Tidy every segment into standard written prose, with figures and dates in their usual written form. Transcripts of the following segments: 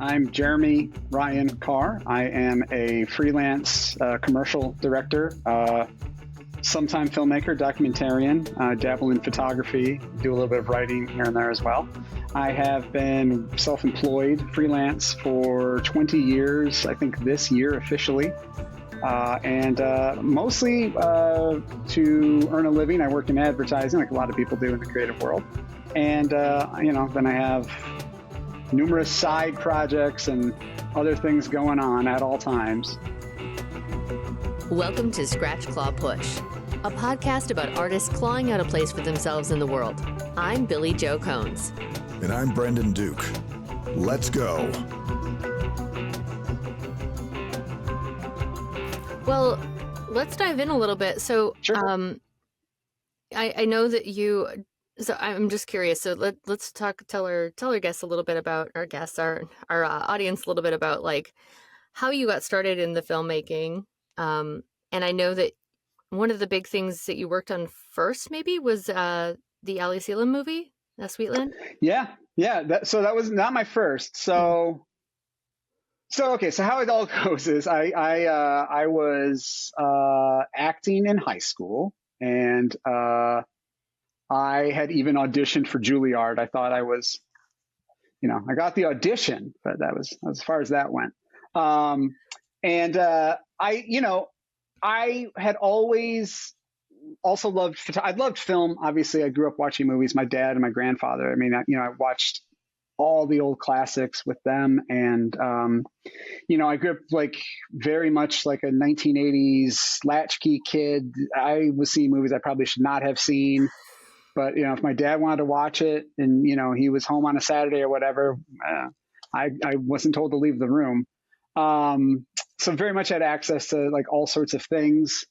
I'm Jeremy Ryan Carr. I am a freelance commercial director, sometime filmmaker, documentarian, dabble in photography, do a little bit of writing here and there as well. I have been self-employed freelance for 20 years, I think this year officially, and mostly to earn a living. I work in advertising like a lot of people do in the creative world. And, then I have numerous side projects and other things going on at all times. Welcome to Scratch, Claw, Push, a podcast about artists clawing out a place for themselves in the world. I'm Billy Joe Cones. And I'm Brendan Duke. Let's go. Well, let's dive in a little bit. So, Sure. I know that you... So I'm just curious. So let's tell our guests a little bit about our audience a little bit about like how you got started in the filmmaking. And I know that one of the big things that you worked on first maybe was the Ali Selim movie, Sweetland. Yeah. So that was not my first. So okay. So how it all goes is I was acting in high school, and I had even auditioned for Juilliard. I thought I was, I got the audition, but that was as far as that went. I had always also loved, I loved film. Obviously, I grew up watching movies. My dad and my grandfather. I mean, I watched all the old classics with them. And, I grew up like very much like a 1980s latchkey kid. I was seeing movies I probably should not have seen. But, if my dad wanted to watch it and, he was home on a Saturday or whatever, I wasn't told to leave the room. So very much had access to like all sorts of things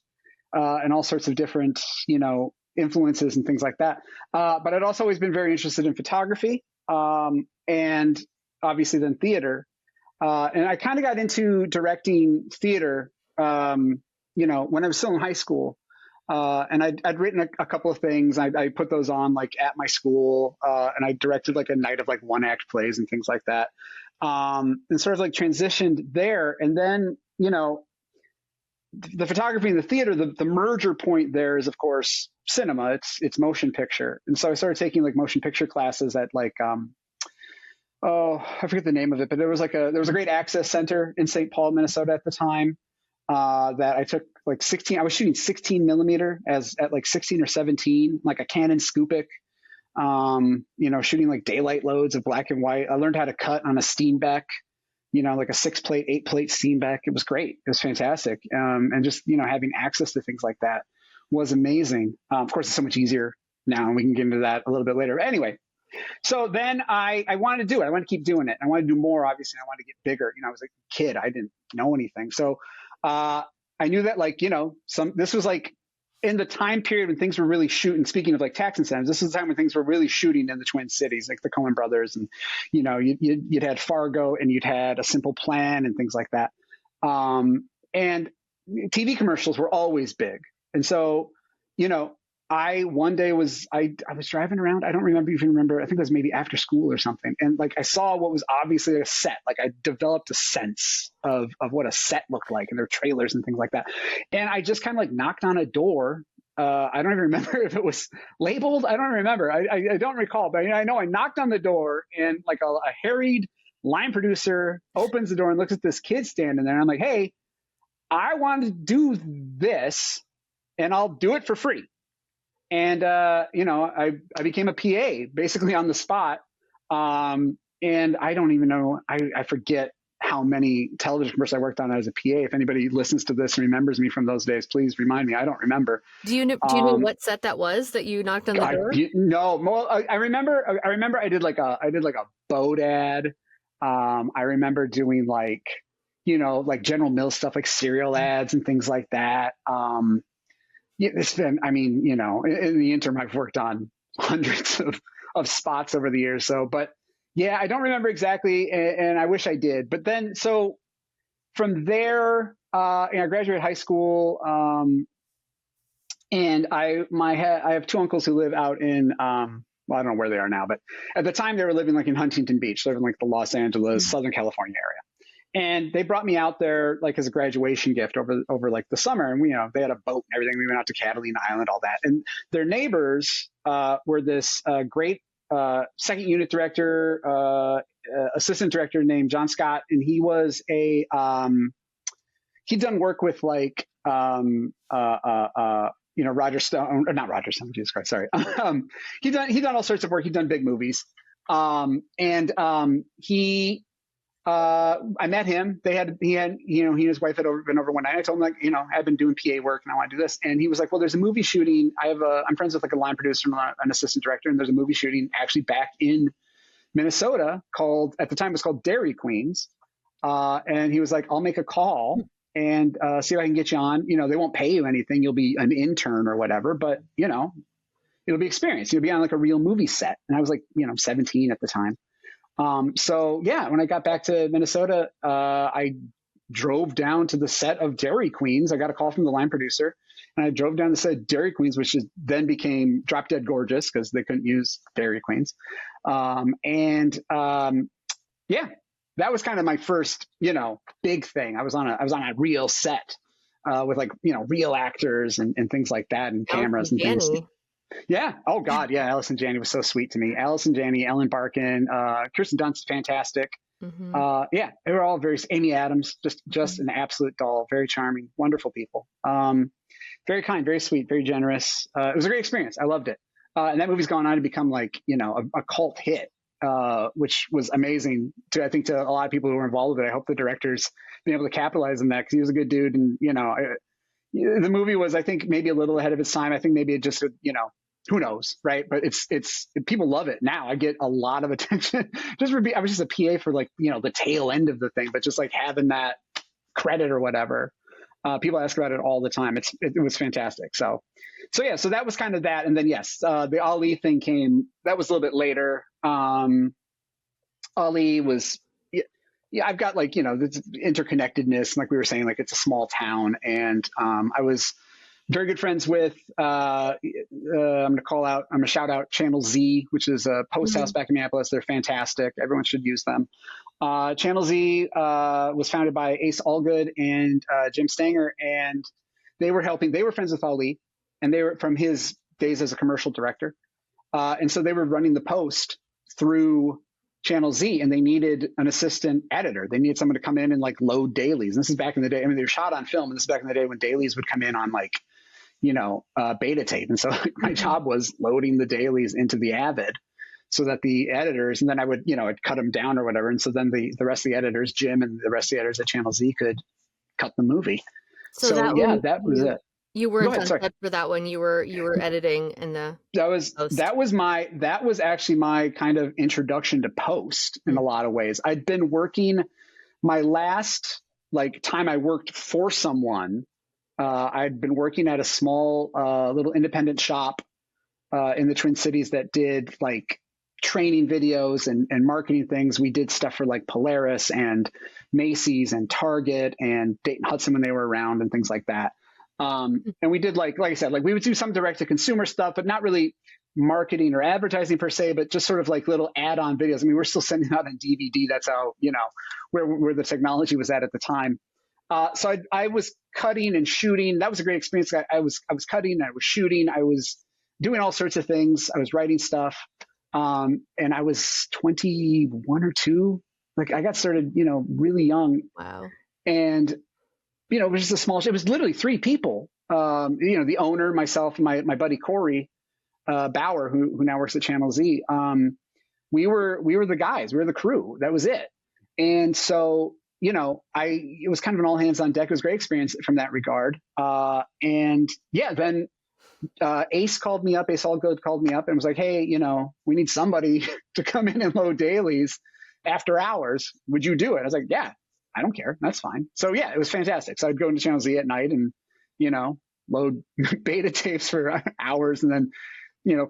and all sorts of different, influences and things like that. But I'd also always been very interested in photography and obviously then theater. And I kind of got into directing theater, when I was still in high school. And I'd written a couple of things. I put those on like at my school, and I directed like a night of like one act plays and things like that. And sort of like transitioned there. And then, the photography and the theater, the merger point there is of course cinema. It's motion picture. And so I started taking like motion picture classes at like, I forget the name of it, but there was a great access center in St. Paul, Minnesota at the time. That I took like 16, I was shooting 16 millimeter at like 16 or 17, like a Canon Scopic, shooting like daylight loads of black and white. I learned how to cut on a Steenbeck, like a 6-plate, 8-plate Steenbeck. It was great. It was fantastic. And just, having access to things like that was amazing. Of course, it's so much easier now, and we can get into that a little bit later. But anyway, so then I wanted to do it. I wanted to keep doing it. I wanted to do more, obviously. I wanted to get bigger. I was a kid. I didn't know anything. So I knew that this was like in the time period when things were really shooting. Speaking of like tax incentives, this is the time when things were really shooting in the Twin Cities, like the Coen brothers, and you'd had Fargo and you'd had A Simple Plan and things like that. And TV commercials were always big. And so, I one day I was driving around. I don't remember. I think it was maybe after school or something. And like I saw what was obviously a set. Like I developed a sense of what a set looked like, and their trailers and things like that. And I just kind of like knocked on a door. I don't even remember if it was labeled. I don't remember. I don't recall, but I know I knocked on the door, and like a harried line producer opens the door and looks at this kid standing there. And I'm like, hey, I want to do this, and I'll do it for free. And, I became a PA basically on the spot. And I don't even know, I forget how many television commercials I worked on as a PA. If anybody listens to this and remembers me from those days, please remind me. I don't remember. Do you know what set that was that you knocked on the door? No, I remember I did like a boat ad. I remember doing like General Mills stuff, like cereal ads and things like that. Yeah, it's been, in the interim, I've worked on hundreds of spots over the years. So, but yeah, I don't remember exactly, and I wish I did. But then, so from there, I graduated high school, and I have two uncles who live out in I don't know where they are now, but at the time they were living like in Huntington Beach, living like the Los Angeles, Southern California area. And they brought me out there like as a graduation gift over like the summer. And they had a boat and everything. We went out to Catalina Island, all that. And their neighbors were this great second unit director, assistant director named John Scott. And he was he'd done work with like, Roger Stone, or not Roger Stone, Jesus Christ, sorry. He'd done all sorts of work. He'd done big movies. I met him. He and his wife had been over one night. I told him, like, I've been doing PA work and I want to do this. And he was like, well, there's a movie shooting. I'm friends with like a line producer and an assistant director. And there's a movie shooting actually back in Minnesota at the time it was called Dairy Queens. And he was like, I'll make a call and see if I can get you on. They won't pay you anything. You'll be an intern or whatever, but it'll be experience. You'll be on like a real movie set. And I was like, 17 at the time. So yeah, when I got back to Minnesota, I drove down to the set of Dairy Queens. I got a call from the line producer and I drove down the set of Dairy Queens, which then became Drop Dead Gorgeous because they couldn't use Dairy Queens. Yeah, that was kind of my first, big thing. I was on a real set, with like, real actors and things like that and cameras and things. Yeah. Oh God. Yeah. Allison Janney was so sweet to me. Allison Janney, Ellen Barkin, Kirsten Dunst, fantastic. Yeah, they were all Amy Adams, just an absolute doll, very charming, wonderful people. Very kind, very sweet, very generous. It was a great experience. I loved it. And that movie's gone on to become like, a cult hit, which was amazing I think to a lot of people who were involved with it. I hope the director's been able to capitalize on that because he was a good dude. And, the movie was, I think, maybe a little ahead of its time. I think maybe it just, who knows, right? But it's people love it now. I get a lot of attention. I was just a PA for like, the tail end of the thing, but just like having that credit or whatever. People ask about it all the time. It was fantastic. So yeah, so that was kind of that. And then yes, the Ali thing came. That was a little bit later. Ali was. Yeah, I've got like, this interconnectedness. Like we were saying, like it's a small town. And I was very good friends with, I'm going to shout out Channel Z, which is a post house back in Minneapolis. They're fantastic. Everyone should use them. Channel Z was founded by Ace Allgood and Jim Stanger. And they were friends with Ali. And they were from his days as a commercial director. And so they were running the post through Channel Z, and they needed an assistant editor. They needed someone to come in and like load dailies. And this is back in the day. I mean, they were shot on film, and this is back in the day when dailies would come in on like, beta tape. And so my job was loading the dailies into the Avid so that the editors, and then I would, I'd cut them down or whatever. And so then the rest of the editors, Jim and the rest of the editors at Channel Z could cut the movie. So that was it. You weren't on set for that one. You were editing in the post. That was actually my kind of introduction to post in a lot of ways. I'd been working my last like time I worked for someone. I'd been working at a small little independent shop in the Twin Cities that did like training videos and marketing things. We did stuff for like Polaris and Macy's and Target and Dayton Hudson when they were around and things like that. And we did like I said, like we would do some direct to consumer stuff, but not really marketing or advertising per se, but just sort of like little add-on videos. I mean, we're still sending out on DVD. That's how, where the technology was at the time. So I was cutting and shooting. That was a great experience. I was cutting, I was shooting, I was doing all sorts of things. I was writing stuff. And I was 21 or 2. Like I got started, really young. Wow. And it was just it was literally 3 people. The owner, myself, and my buddy Corey Bauer, who now works at Channel Z. We were the guys. We were the crew. That was it. And so, it was kind of an all hands on deck. It was a great experience from that regard. And yeah, then Ace called me up. Ace Allgood called me up and was like, hey, we need somebody to come in and load dailies after hours. Would you do it? I was like, yeah. I don't care. That's fine. So yeah, it was fantastic. So I'd go into Channel Z at night and, load beta tapes for hours and then,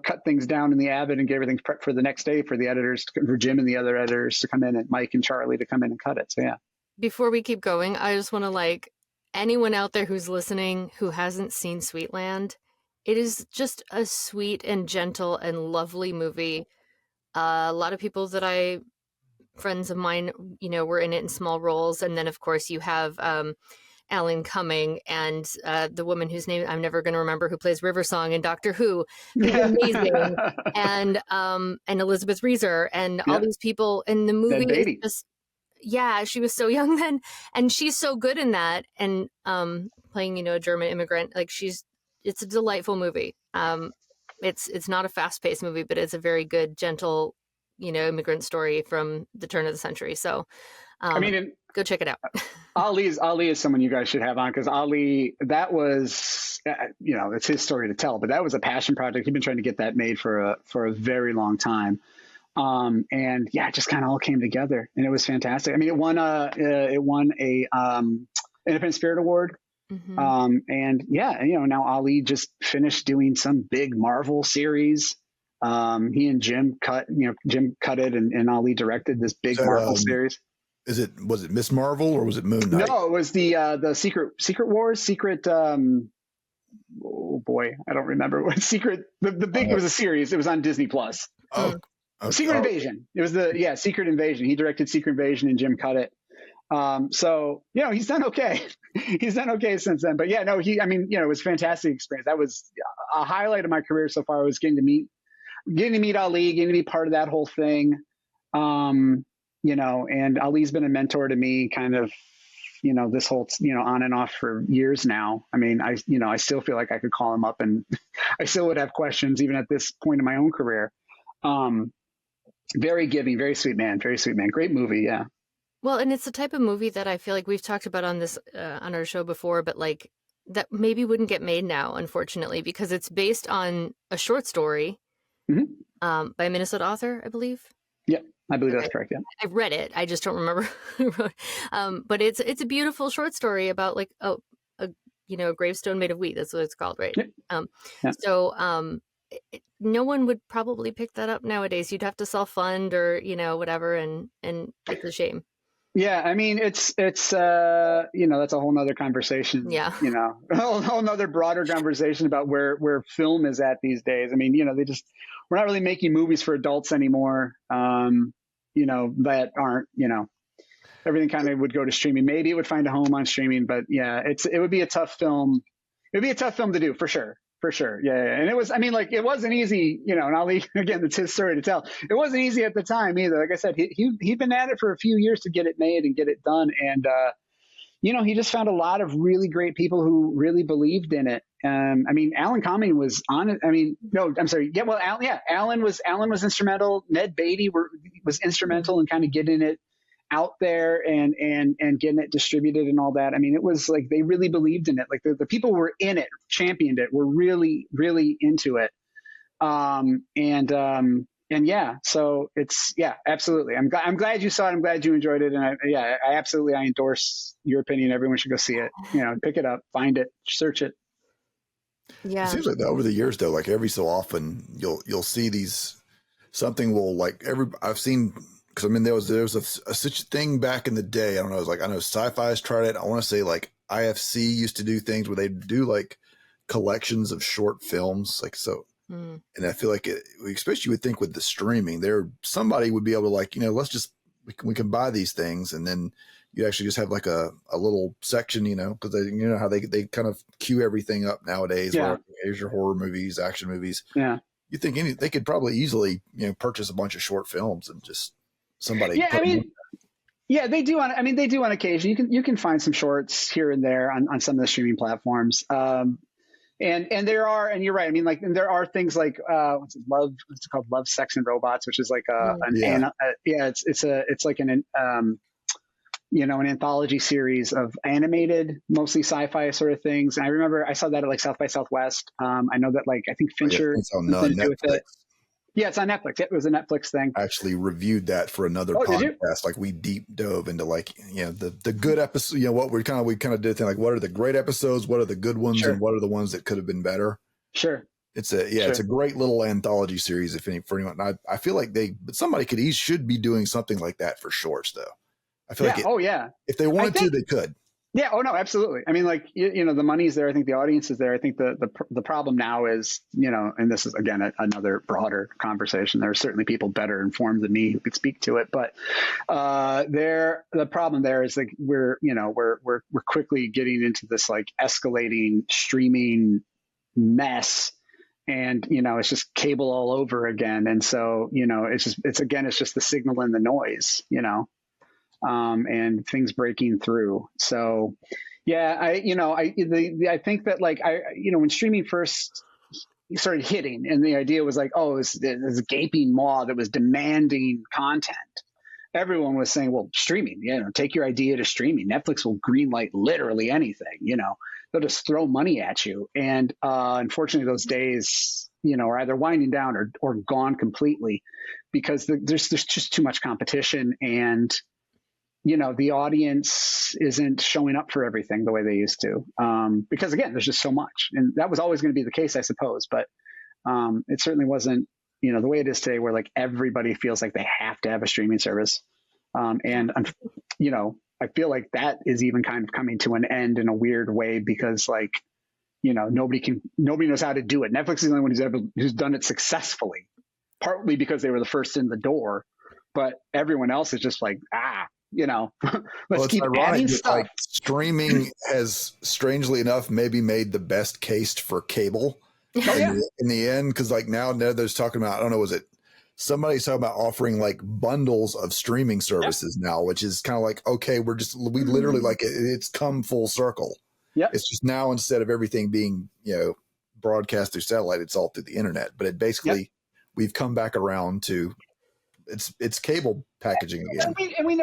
cut things down in the Avid and get everything prepped for the next day for the editors, for Jim and the other editors to come in, and Mike and Charlie to come in and cut it. So yeah. Before we keep going, I just want to anyone out there who's listening who hasn't seen Sweetland, It is just a sweet and gentle and lovely movie. A lot of people friends of mine, were in it in small roles. And then, of course, you have Alan Cumming and the woman whose name I'm never going to remember, who plays River Song in Doctor Who, who's amazing, and Elizabeth Reeser, and all these people. And the movie is just, yeah, she was so young then, and she's so good in that. And playing, a German immigrant, like it's a delightful movie. It's not a fast-paced movie, but it's a very good, gentle, immigrant story from the turn of the century. So, go check it out. Ali is someone you guys should have on, because Ali, that was, it's his story to tell, but that was a passion project. He'd been trying to get that made for a very long time. And yeah, it just kind of all came together, and it was fantastic. I mean, it won a Independent Spirit Award. Mm-hmm. And yeah, now Ali just finished doing some big Marvel series. He and Jim cut it, and Ali directed this big Marvel series. Was it Miss Marvel or was it Moon Knight? No, it was the Secret Wars, oh boy, I don't remember what Secret, the big, it was a series. It was on Disney Plus. Oh, okay. Secret Invasion. It was Secret Invasion. He directed Secret Invasion and Jim cut it. So, he's done okay. He's done okay since then, but yeah, no, it was a fantastic experience. That was a highlight of my career so far, was getting to meet Ali, getting to be part of that whole thing. And Ali's been a mentor to me kind of, this whole, on and off for years now. I mean, I still feel like I could call him up and I still would have questions even at this point in my own career. Very giving, very sweet man. Great movie. Yeah. Well, and it's the type of movie that I feel like we've talked about on this, on our show before, but like that maybe wouldn't get made now, unfortunately, because it's based on a short story by a Minnesota author, I believe. Yeah, I believe that's correct. Yeah, I've read it. I just don't remember who wrote. But it's a beautiful short story about like a gravestone made of wheat. That's what it's called, right? Yeah. So no one would probably pick that up nowadays. You'd have to self-fund or whatever, and it's a shame. Yeah, I mean, it's that's a whole nother conversation. Yeah, a whole nother broader conversation about where film is at these days. I mean, we're not really making movies for adults anymore. That aren't, everything kind of would go to streaming. Maybe it would find a home on streaming, but yeah, it would be a tough film. It would be a tough film to do for sure. For sure. Yeah. And it was, it wasn't easy, and Ali, again, it's his story to tell. It wasn't easy at the time either. Like I said, he'd been at it for a few years to get it made and get it done. And, he just found a lot of really great people who really believed in it. Alan Cumming was on it. No, I'm sorry. Yeah. Well, Alan was instrumental. Ned Beatty was instrumental in kind of getting it out there and getting it distributed and all that. It was like they really believed in it. Like the people who were in it, championed it, were really, really into it. And yeah, so it's, yeah, absolutely. I'm glad you saw it. I'm glad you enjoyed it. And I endorse your opinion. Everyone should go see it. Pick it up, find it, search it. Yeah. It seems like that over the years though, like every so often you'll see something will like I've seen. Because there was a such thing back in the day. I don't know. It was like, I know Sci-Fi's tried it. I want to say like IFC used to do things where they do like collections of short films, like so. And I feel like especially you would think with the streaming, somebody would be able to like we can buy these things, and then you actually just have like a little section, because how they kind of queue everything up nowadays. Yeah. Here's your horror movies, action movies. Yeah. You think they could probably easily purchase a bunch of short films and just. Somebody. Yeah, they do they do on occasion. You can find some shorts here and there on some of the streaming platforms. And there are, and you're right. There are things like what's it called, Love, Sex, and Robots, which is like it's like an anthology series of animated, mostly sci-fi sort of things. And I remember I saw that at like South by Southwest. I know that I think Fincher. It's on Netflix. Yeah, it's on Netflix. It was a Netflix thing. I actually reviewed that for another podcast. Like we deep dove into the good episode. What we kind of did like what are the great episodes, what are the good ones, and what are the ones that could have been better. Sure. It's a great little anthology series. For anyone, I feel like somebody should be doing something like that for shorts though. I feel like if they wanted to, they could. Yeah. Oh no, absolutely. I mean, like, the money's there. I think the audience is there. I think the problem now is, and this is again another broader conversation. There are certainly people better informed than me who could speak to it, but the problem there is like we're quickly getting into this like escalating streaming mess. And, it's just cable all over again. And so, it's just the signal and the noise, and things breaking through. So, yeah, I think that like, when streaming first started hitting and the idea was like, oh, it's this gaping maw that was demanding content. Everyone was saying, well, streaming, take your idea to streaming. Netflix will greenlight literally anything, they'll just throw money at you. And unfortunately, those days, are either winding down or gone completely because there's just too much competition. And, the audience isn't showing up for everything the way they used to. Because again, there's just so much. And that was always going to be the case, I suppose. But it certainly wasn't, the way it is today where like everybody feels like they have to have a streaming service. And I feel like that is even kind of coming to an end in a weird way because like, nobody knows how to do it. Netflix is the only one who's done it successfully, partly because they were the first in the door, but everyone else is just like, let's keep adding stuff. Like streaming has strangely enough maybe made the best case for cable. Oh, yeah. In the end, because like now there's talking about, I don't know, was it somebody's talking about offering like bundles of streaming services now, which is kind of like, okay, we literally like it's come full circle. Yeah, it's just now instead of everything being broadcast through satellite, it's all through the internet. But it basically we've come back around to it's cable packaging again. And we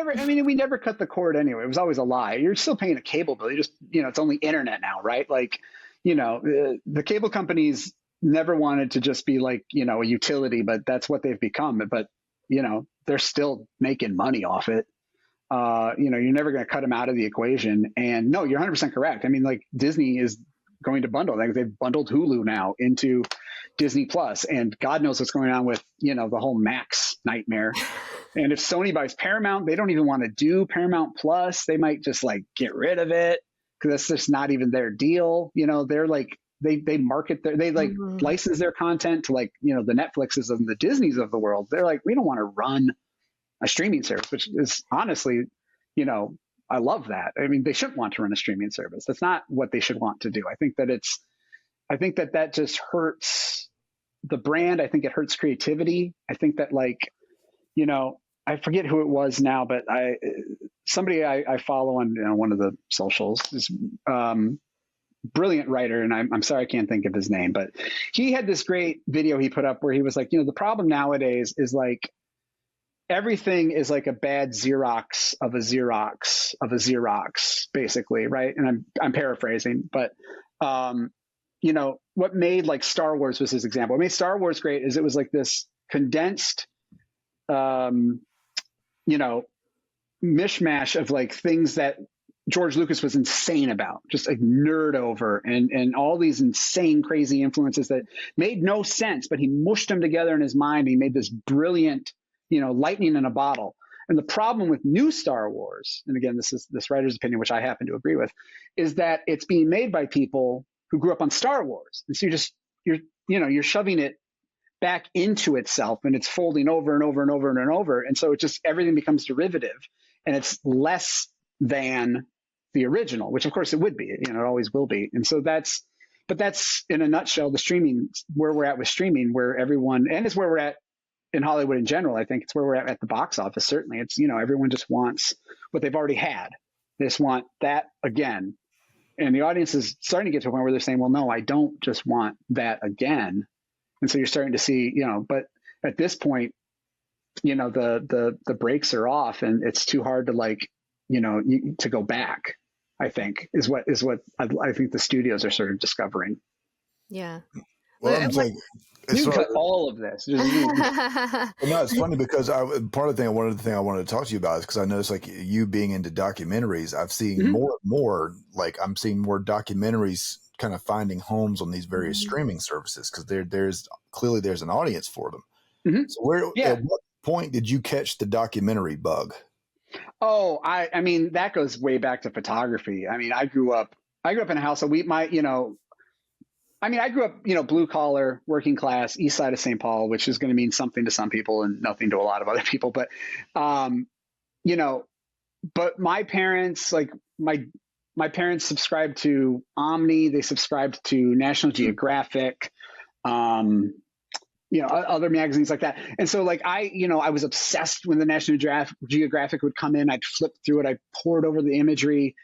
never cut the cord anyway. It was always a lie. You're still paying a cable bill. You just it's only internet now, right? Like the cable companies never wanted to just be like, a utility, but that's what they've become. But, they're still making money off it. You're never going to cut them out of the equation. And no, you're 100% correct. I mean, like Disney is going to bundle. Like they've bundled Hulu now into Disney Plus, and God knows what's going on with, the whole Max nightmare. And if Sony buys Paramount, they don't even want to do Paramount Plus. They might just like get rid of it because that's just not even their deal. They're like, they market they like license their content to like, the Netflixes and the Disneys of the world. They're like, we don't want to run a streaming service, which is honestly, I love that. I mean, they shouldn't want to run a streaming service. That's not what they should want to do. I think that just hurts the brand. I think it hurts creativity. I think that like, I forget who it was now, but somebody I follow on one of the socials is brilliant writer, and I'm sorry I can't think of his name, but he had this great video he put up where he was like, the problem nowadays is like everything is like a bad Xerox of a Xerox of a Xerox, basically, right? And I'm paraphrasing, but what made like Star Wars was his example. What made Star Wars great is it was like this condensed mishmash of like things that George Lucas was insane about, just like nerd over, and all these insane, crazy influences that made no sense, but he mushed them together in his mind. He made this brilliant, lightning in a bottle. And the problem with new Star Wars, and again, this is this writer's opinion, which I happen to agree with, is that it's being made by people who grew up on Star Wars. And so you're shoving it back into itself, and it's folding over and over and over and over. And so it just, everything becomes derivative, and it's less than the original, which of course it would be, it always will be. And so that's in a nutshell, the streaming, where we're at with streaming, where everyone, and it's where we're at in Hollywood in general. I think it's where we're at the box office. Certainly it's, everyone just wants what they've already had. They just want that again. And the audience is starting to get to a point where they're saying, well, no, I don't just want that again. And so you're starting to see, but at this point, the brakes are off, and it's too hard to like, to go back, I think is what I think the studios are sort of discovering. Yeah. Well, I'm like, you cut all of this. Well, no, it's funny because one of the things I wanted to talk to you about is because I noticed like you being into documentaries, I've seen more like I'm seeing more documentaries kind of finding homes on these various streaming services because there's clearly an audience for them. So at what point did you catch the documentary bug? Oh, I mean, that goes way back to photography. I mean, I grew up in a house. So I grew up, blue collar, working class, east side of St. Paul, which is going to mean something to some people and nothing to a lot of other people. But, um, you know, but my parents, like my parents subscribed to Omni. They subscribed to National Geographic, um, other magazines like that. And so like I was obsessed when the National Geographic would come in. I'd flip through it. I'd pore over the imagery.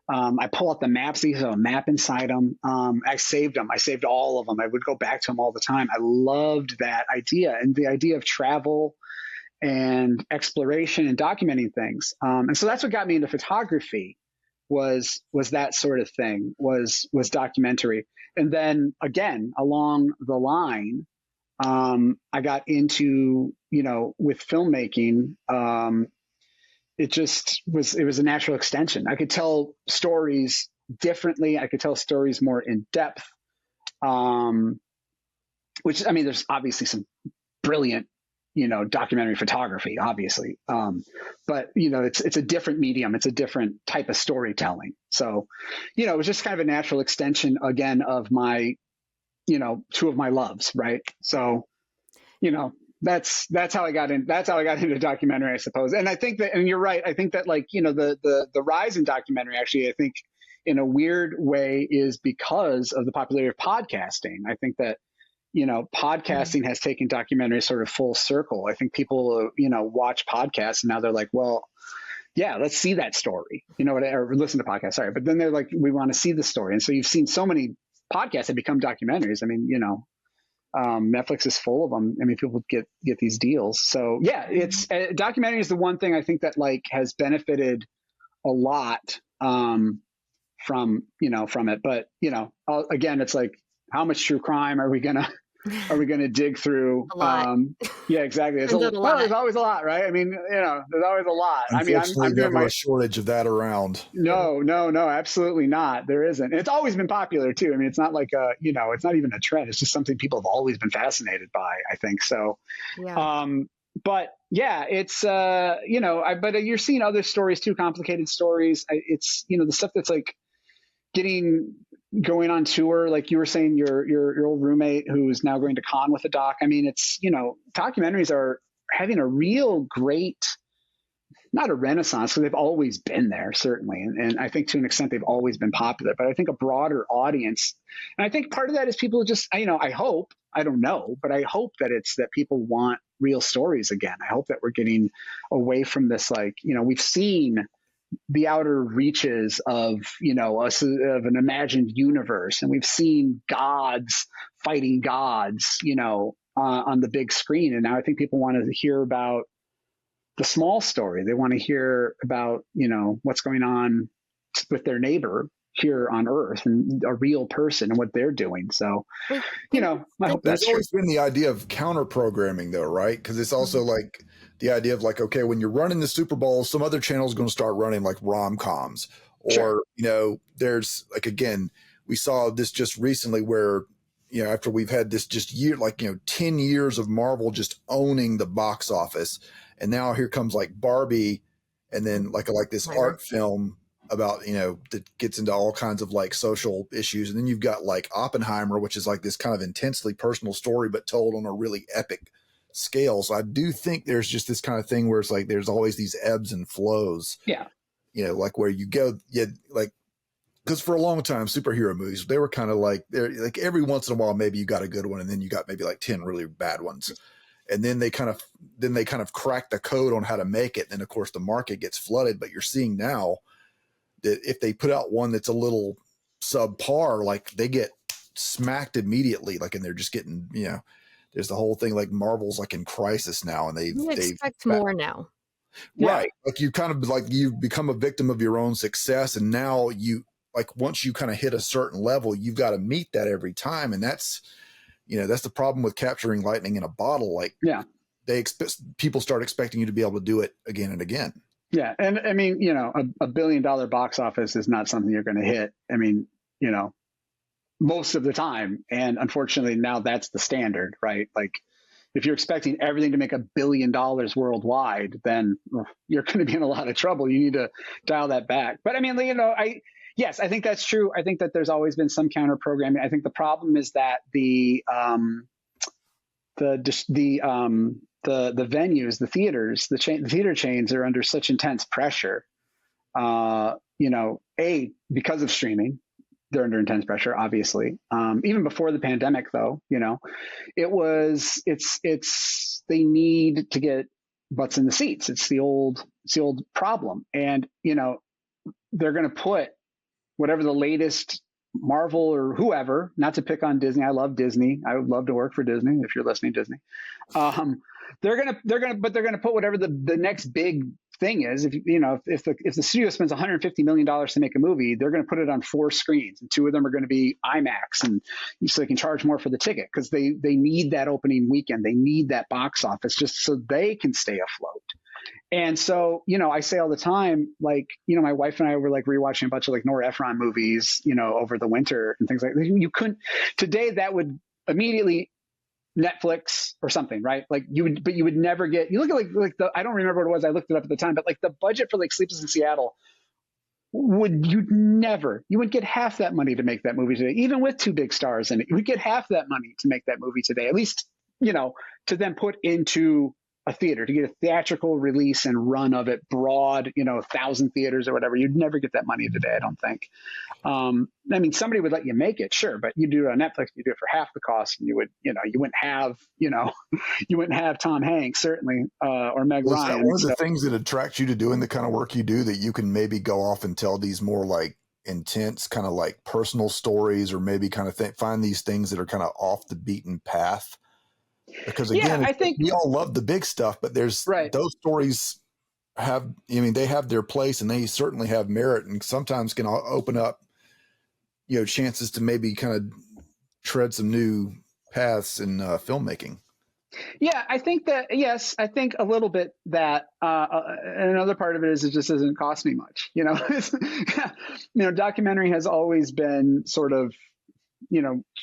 I pull out the maps. These have a map inside them. I saved them. I saved all of them. I would go back to them all the time. I loved that idea and the idea of travel and exploration and documenting things. And so that's what got me into photography was that sort of thing, was documentary. And then again, along the line, I got into, with filmmaking. It was a natural extension. I could tell stories differently. I could tell stories more in depth. Which, I mean, there's obviously some brilliant, documentary photography, obviously. But it's a different medium. It's a different type of storytelling. So, it was just kind of a natural extension again of my, two of my loves. Right. So, that's how I got in. That's how I got into documentary, I suppose. And I think that, and you're right. I think that like, the rise in documentary, actually, I think in a weird way is because of the popularity of podcasting. I think that, podcasting has taken documentary sort of full circle. I think people, watch podcasts and now they're like, well, yeah, let's see that story, or listen to podcasts. Sorry. But then they're like, we want to see the story. And so you've seen so many podcasts that become documentaries. I mean, Netflix is full of them. I mean, people get these deals. So yeah, it's documentary is the one thing I think that like has benefited a lot from it. But again, it's like, how much true crime are we gonna dig through? A lot. Yeah, exactly. There's always a lot, right? I mean, there's always a lot. Unfortunately, I'm never a shortage of that around. No, absolutely not. There isn't. And it's always been popular too. I mean, it's not like it's not even a trend. It's just something people have always been fascinated by, I think. So, Yeah. but yeah, it's but you're seeing other stories too, complicated stories. It's the stuff that's like going on tour, like you were saying, your old roommate who's now going to con with a doc. I mean, it's documentaries are having a real great, not a renaissance, because they've always been there, certainly, and I think to an extent they've always been popular. But I think a broader audience, and I think part of that is people just, I hope, I don't know, but I hope that it's that people want real stories again. I hope that we're getting away from this, like we've seen the outer reaches of of an imagined universe, and we've seen gods fighting gods on the big screen, and now I think people want to hear about the small story. They want to hear about what's going on with their neighbor here on Earth and a real person and what they're doing. So I hope that's There's always been the idea of counter programming though, right? Because it's also like the idea of like, okay, when you're running the Super Bowl, some other channel is going to start running like rom-coms, or there's like, again, we saw this just recently where after we've had this just year, like 10 years of Marvel just owning the box office, and now here comes like Barbie, and then like this art film about that gets into all kinds of like social issues, and then you've got like Oppenheimer, which is like this kind of intensely personal story but told on a really epic scale. So I do think there's just this kind of thing where it's like there's always these ebbs and flows. Yeah. Like where you go, like, because for a long time superhero movies, they were kind of like, they're like every once in a while maybe you got a good one, and then you got maybe like 10 really bad ones, and then they kind of crack the code on how to make it, and then of course the market gets flooded. But you're seeing now that if they put out one that's a little subpar, like they get smacked immediately, like, and they're just getting there's the whole thing like Marvel's like in crisis now, and they expect more now. Right. Like you kind of like you become a victim of your own success, and now you like once you kind of hit a certain level, you've got to meet that every time, and that's that's the problem with capturing lightning in a bottle. Like people start expecting you to be able to do it again and again. Yeah, and I mean a $1 billion box office is not something you're going to hit. I mean most of the time, and unfortunately now that's the standard, right? Like if you're expecting everything to make $1 billion worldwide, then you're going to be in a lot of trouble. You need to dial that back. But I mean, yes, I think that's true. I think that there's always been some counter programming. I think the problem is that the venues, the theaters, the theater chains are under such intense pressure. Because of streaming, they're under intense pressure, obviously. Even before the pandemic, though, they need to get butts in the seats. It's the old problem. And, they're going to put whatever the latest Marvel or whoever, not to pick on Disney. I love Disney. I would love to work for Disney if you're listening, Disney. They're going to put whatever the next big thing is. If the studio spends $150 million to make a movie, they're going to put it on 4 screens, and 2 of them are going to be IMAX, and so they can charge more for the ticket because they need that opening weekend. They need that box office just so they can stay afloat. And so, I say all the time, like, my wife and I were like rewatching a bunch of like Nora Ephron movies, over the winter and things like that. You couldn't today. That would immediately Netflix or something, right? Like you would never get. You look at like I don't remember what it was. I looked it up at the time, but like the budget for like Sleepless in Seattle you wouldn't get half that money to make that movie today, even with 2 big stars in it. You would get half that money to make that movie today, at least, to then put into a theater, to get a theatrical release and run of it broad, 1,000 theaters or whatever. You'd never get that money today, I don't think. I mean, somebody would let you make it, sure, but you do it on Netflix, you do it for half the cost, and you wouldn't have Tom Hanks, certainly, or Meg Ryan. Is that one of the things that attracts you to doing the kind of work you do, that you can maybe go off and tell these more like intense kind of like personal stories, or maybe kind of find these things that are kind of off the beaten path? Because again, I think we all love the big stuff, but there's those stories they have their place, and they certainly have merit, and sometimes can open up, chances to maybe kind of tread some new paths in filmmaking. Yeah, I think that, yes, I think a little bit that, and another part of it is it just doesn't cost me much. Documentary has always been sort of,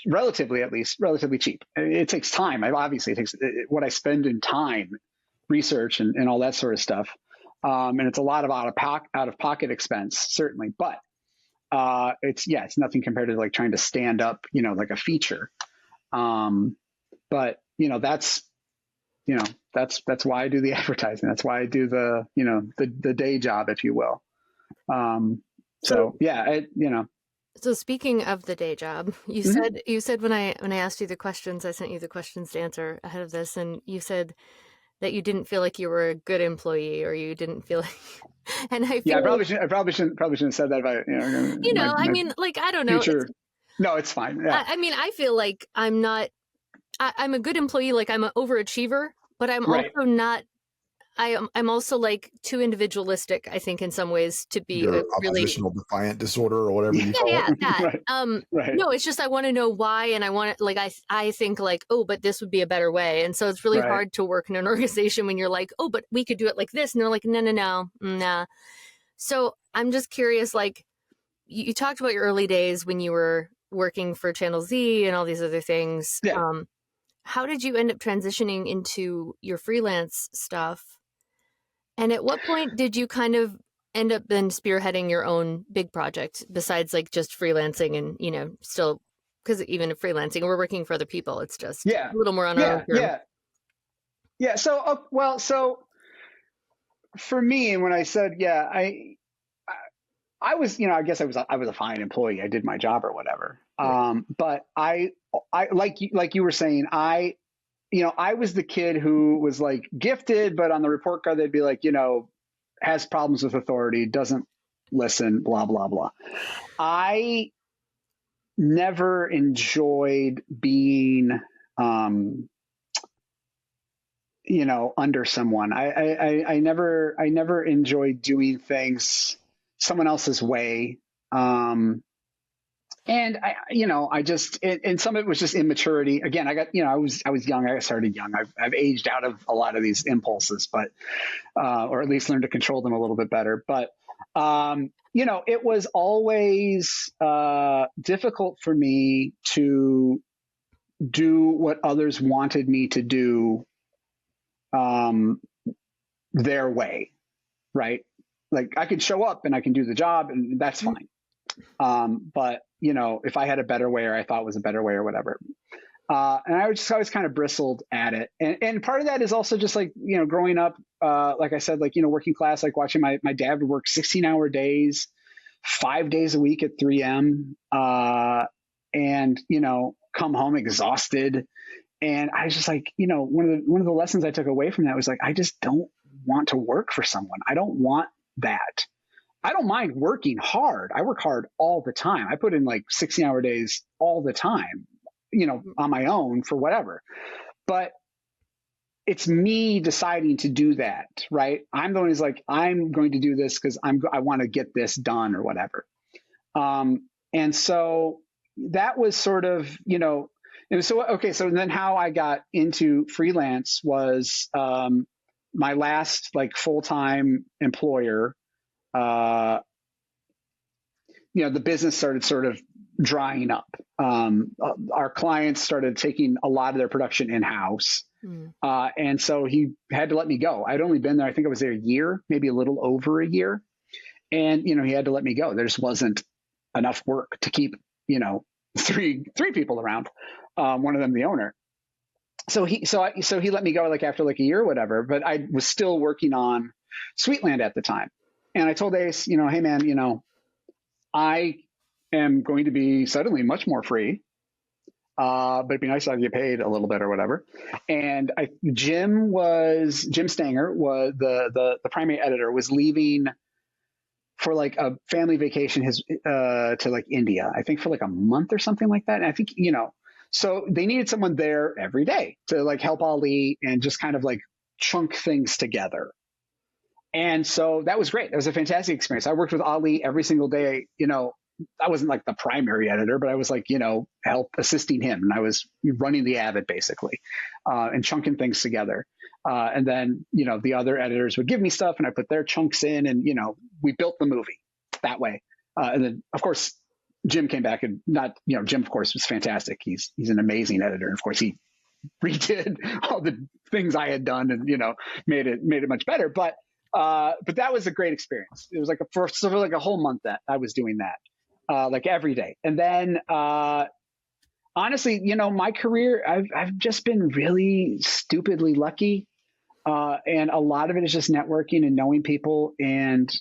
relatively cheap. It takes time. Obviously, it takes what I spend in time, research, and all that sort of stuff. And it's a lot of out of pocket expense, certainly. But it's nothing compared to like trying to stand up, like a feature. But that's why I do the advertising. That's why I do the day job, if you will. So speaking of the day job, you said when I asked you the questions, I sent you the questions to answer ahead of this, and you said that you didn't feel like you were a good employee, or you didn't feel like. And I probably shouldn't have said that about I don't know. No, it's fine. Yeah. I feel like I'm not. I'm a good employee. Like I'm an overachiever, but I'm also not. I'm also like too individualistic, I think, in some ways, to be a really oppositional defiant disorder or whatever you call it. That. No, it's just I want to know why, and I want to I think like, oh, but this would be a better way, and so it's really hard to work in an organization when you're like, oh, but we could do it like this, and they're like, no, nah. So I'm just curious, like you talked about your early days when you were working for Channel Z and all these other things. Yeah. How did you end up transitioning into your freelance stuff? And at what point did you kind of end up then spearheading your own big project, besides like just freelancing and, still, because even freelancing, we're working for other people. It's just a little more on our own term. Yeah. So for me, when I said, I was, I guess I was a fine employee. I did my job or whatever. But I like you were saying, I was the kid who was like gifted, but on the report card, they'd be like, has problems with authority, doesn't listen, blah, blah, blah. I never enjoyed being, under someone. I never enjoyed doing things someone else's way. And I just, and some of it was just immaturity. Again, I got, I was young. I started young. I've aged out of a lot of these impulses, but, or at least learned to control them a little bit better. But, it was always difficult for me to do what others wanted me to do their way, right? Like I could show up and I can do the job and that's fine. But if I had a better way or I thought was a better way or whatever. And I was just always kind of bristled at it. And part of that is also just like, growing up, like I said, like, working class, like watching my dad would work 16-hour days, 5 days a week at 3M, and, come home exhausted. And I was just like, one of the lessons I took away from that was like, I just don't want to work for someone. I don't want that. I don't mind working hard. I work hard all the time. I put in like 16-hour days all the time, on my own for whatever. But it's me deciding to do that, right? I'm the one who's like, I'm going to do this because I want to get this done or whatever. And so that was sort of, and so, okay. So then how I got into freelance was, my last like full-time employer, the business started sort of drying up. Our clients started taking a lot of their production in-house. And so he had to let me go. I'd only been there, I think I was there a year, maybe a little over a year. And, he had to let me go. There just wasn't enough work to keep, three people around. One of them, the owner. So he let me go like after like a year or whatever, but I was still working on Sweetland at the time. And I told Ace, hey man, I am going to be suddenly much more free. But it'd be nice if I get paid a little bit or whatever. And Jim Stanger was the primary editor, was leaving for like a family vacation to like India, I think for like a month or something like that. And I think, so they needed someone there every day to like help Ali and just kind of like chunk things together. And so that was great. That was a fantastic experience. I worked with Ali every single day. I wasn't like the primary editor, but I was like, help assisting him. And I was running the Avid basically, and chunking things together. And then, the other editors would give me stuff and I put their chunks in and, we built the movie that way. And then of course, Jim came back and Jim of course was fantastic. He's an amazing editor. And of course he redid all the things I had done and, made it much better. But that was a great experience. It was like a whole month that I was doing that, like every day. And then, honestly, my career, I've just been really stupidly lucky. And a lot of it is just networking and knowing people and,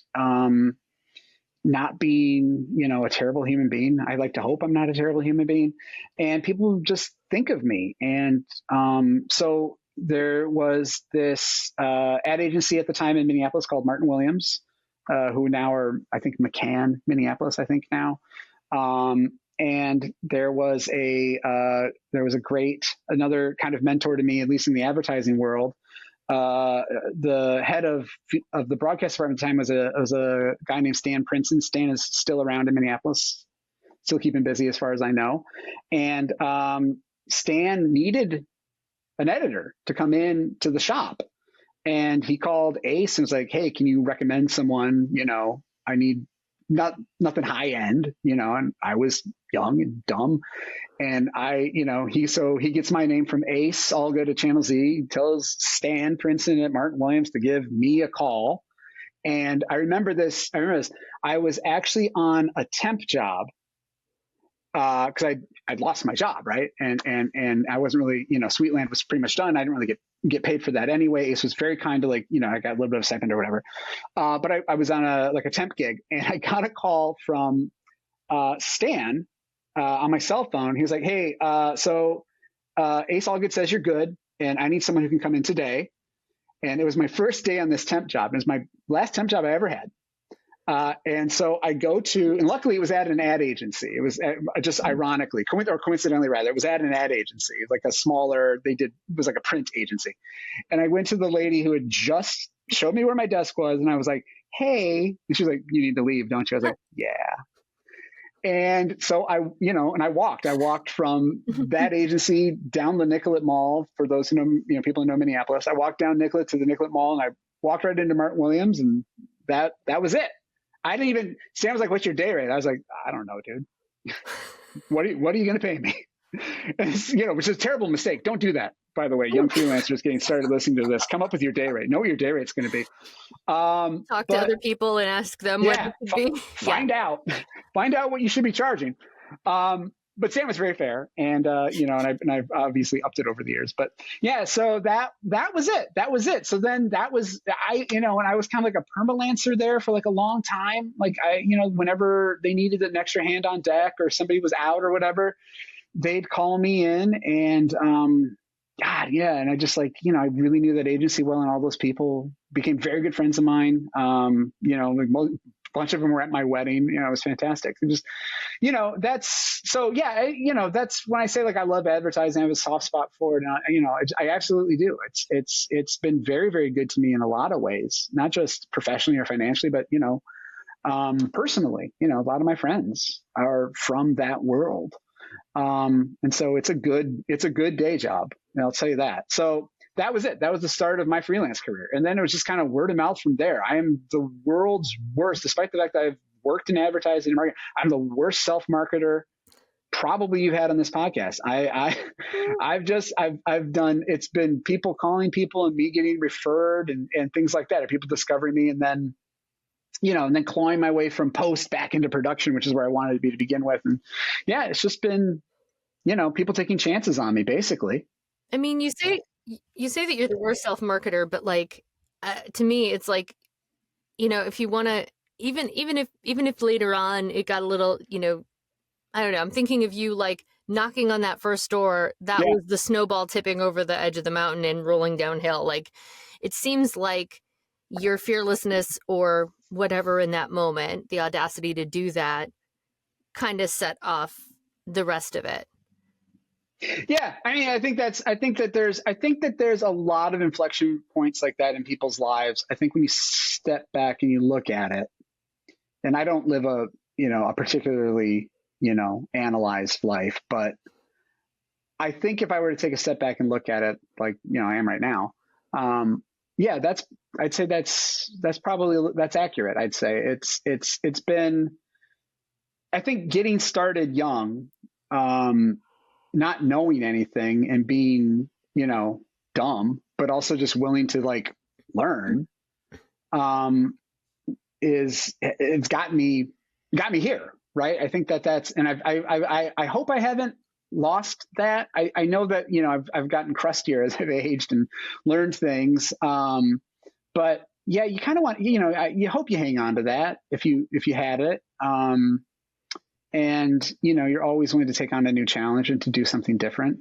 not being, a terrible human being. I like to hope I'm not a terrible human being, and people just think of me. And, so there was this, ad agency at the time in Minneapolis called Martin Williams, who now are, I think, McCann, Minneapolis, I think now. And there was another kind of mentor to me, at least in the advertising world. The head of the broadcast department at the time was a guy named Stan Princeton. Stan is still around in Minneapolis, still keeping busy as far as I know. And, Stan needed an editor to come in to the shop, and he called Ace and was like, hey, can you recommend someone? I need nothing high end, and I was young and dumb. And he gets my name from Ace. I'll go to Channel Z. He tells Stan Princeton at Martin Williams to give me a call. And I remember this. I was actually on a temp job, because I'd lost my job, right? And I wasn't really, Sweetland was pretty much done. I didn't really get paid for that anyway. Ace was very kind to, like, I got a little bit of a stipend or whatever. But I was on a temp gig, and I got a call from Stan on my cell phone. He was like, hey, so Ace Allgood says you're good, and I need someone who can come in today. And it was my first day on this temp job. It was my last temp job I ever had. And so I go to, and luckily it was at an ad agency. It was just ironically, or coincidentally rather, it was at an ad agency, like a smaller, it was like a print agency. And I went to the lady who had just showed me where my desk was. And I was like, hey, and she was like, you need to leave, don't you? I was like, yeah. And so I walked from that agency down the Nicollet Mall. For those who know, people who know Minneapolis, I walked down Nicollet to the Nicollet Mall, and I walked right into Martin Williams, and that was it. Sam was like, what's your day rate? I was like, I don't know, dude. What are you going to pay me? which is a terrible mistake. Don't do that, by the way. Young freelancers getting started listening to this, come up with your day rate. Know what your day rate's going to be. Talk to other people and ask them what it should be. Find out what you should be charging. But Sam was very fair, and and I've obviously upped it over the years. But yeah, so that was it. That was it. So then that was and I was kind of like a permalancer there for like a long time. Like whenever they needed an extra hand on deck or somebody was out or whatever, they'd call me in, and God, yeah, and I just I really knew that agency well, and all those people became very good friends of mine. A bunch of them were at my wedding. It was fantastic. It just, that's so, yeah, that's when I say I love advertising. I have a soft spot for it. And I absolutely do. It's been very, very good to me in a lot of ways, not just professionally or financially, but, personally, a lot of my friends are from that world. And so it's a good day job. And I'll tell you that. So that was it. That was the start of my freelance career. And then it was just kind of word of mouth from there. I am the world's worst, despite the fact that I've worked in advertising and marketing. I'm the worst self-marketer probably you've had on this podcast. I've done, it's been people calling people and me getting referred and things like that, or people discovering me and then, and then clawing my way from post back into production, which is where I wanted to be to begin with. And yeah, it's just been, people taking chances on me basically. I mean, you say that you're the worst self-marketer, but to me, it's if you want to, even if later on it got a little, I don't know, I'm thinking of you knocking on that first door, that was the snowball tipping over the edge of the mountain and rolling downhill. It seems like your fearlessness or whatever in that moment, the audacity to do that kind of set off the rest of it. Yeah, I mean, I think that there's a lot of inflection points like that in people's lives. I think when you step back and you look at it, and I don't live a particularly, analyzed life, but I think if I were to take a step back and look at it like, I am right now, I'd say that's accurate. I'd say it's been, I think getting started young, not knowing anything and being, dumb, but also just willing to learn, it's got me here. Right. I think that's, and I hope I haven't lost that. I know that, I've gotten crustier as I've aged and learned things. But yeah, you kind of want, you hope you hang on to that if you had it. And, you're always willing to take on a new challenge and to do something different.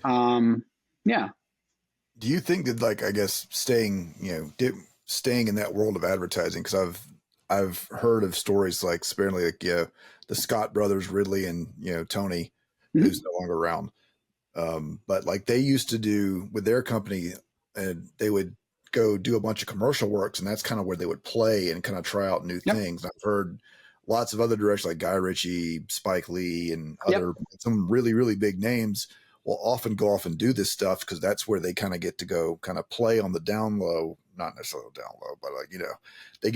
Yeah. Do you think that I guess staying in that world of advertising? Cause I've heard of stories apparently the Scott brothers, Ridley and, Tony, who's no longer around. But they used to do with their company and they would go do a bunch of commercial works. And that's kind of where they would play and kind of try out new things. I've heard lots of other directors like Guy Ritchie, Spike Lee, and some really, really big names will often go off and do this stuff because that's where they kind of get to go kind of play on the down low, not necessarily down low, but they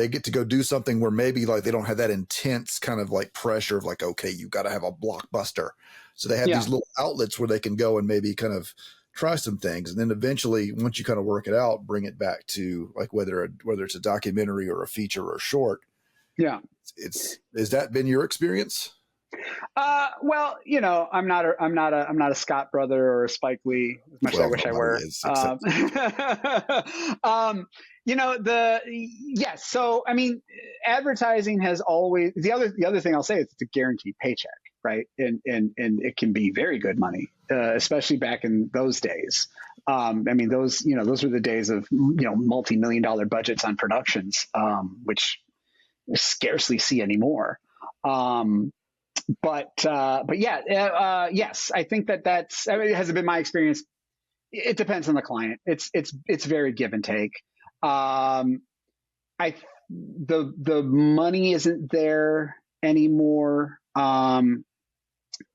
get to go do something where maybe they don't have that intense kind of pressure of okay, you got to have a blockbuster. So they have these little outlets where they can go and maybe kind of try some things. And then eventually, once you kind of work it out, bring it back to whether it's a documentary or a feature or a short. Yeah. Has that been your experience? Well, I'm not a Scott brother or a Spike Lee as much as I wish I were. Yes. So, I mean, advertising has always, the other thing I'll say is it's a guaranteed paycheck, right? And it can be very good money, especially back in those days. I mean, those were the days of, multi-million-dollar budgets on productions, which you scarcely see anymore. But yeah, yes, I think that's, it hasn't been my experience. It depends on the client. It's very give and take. The money isn't there anymore. And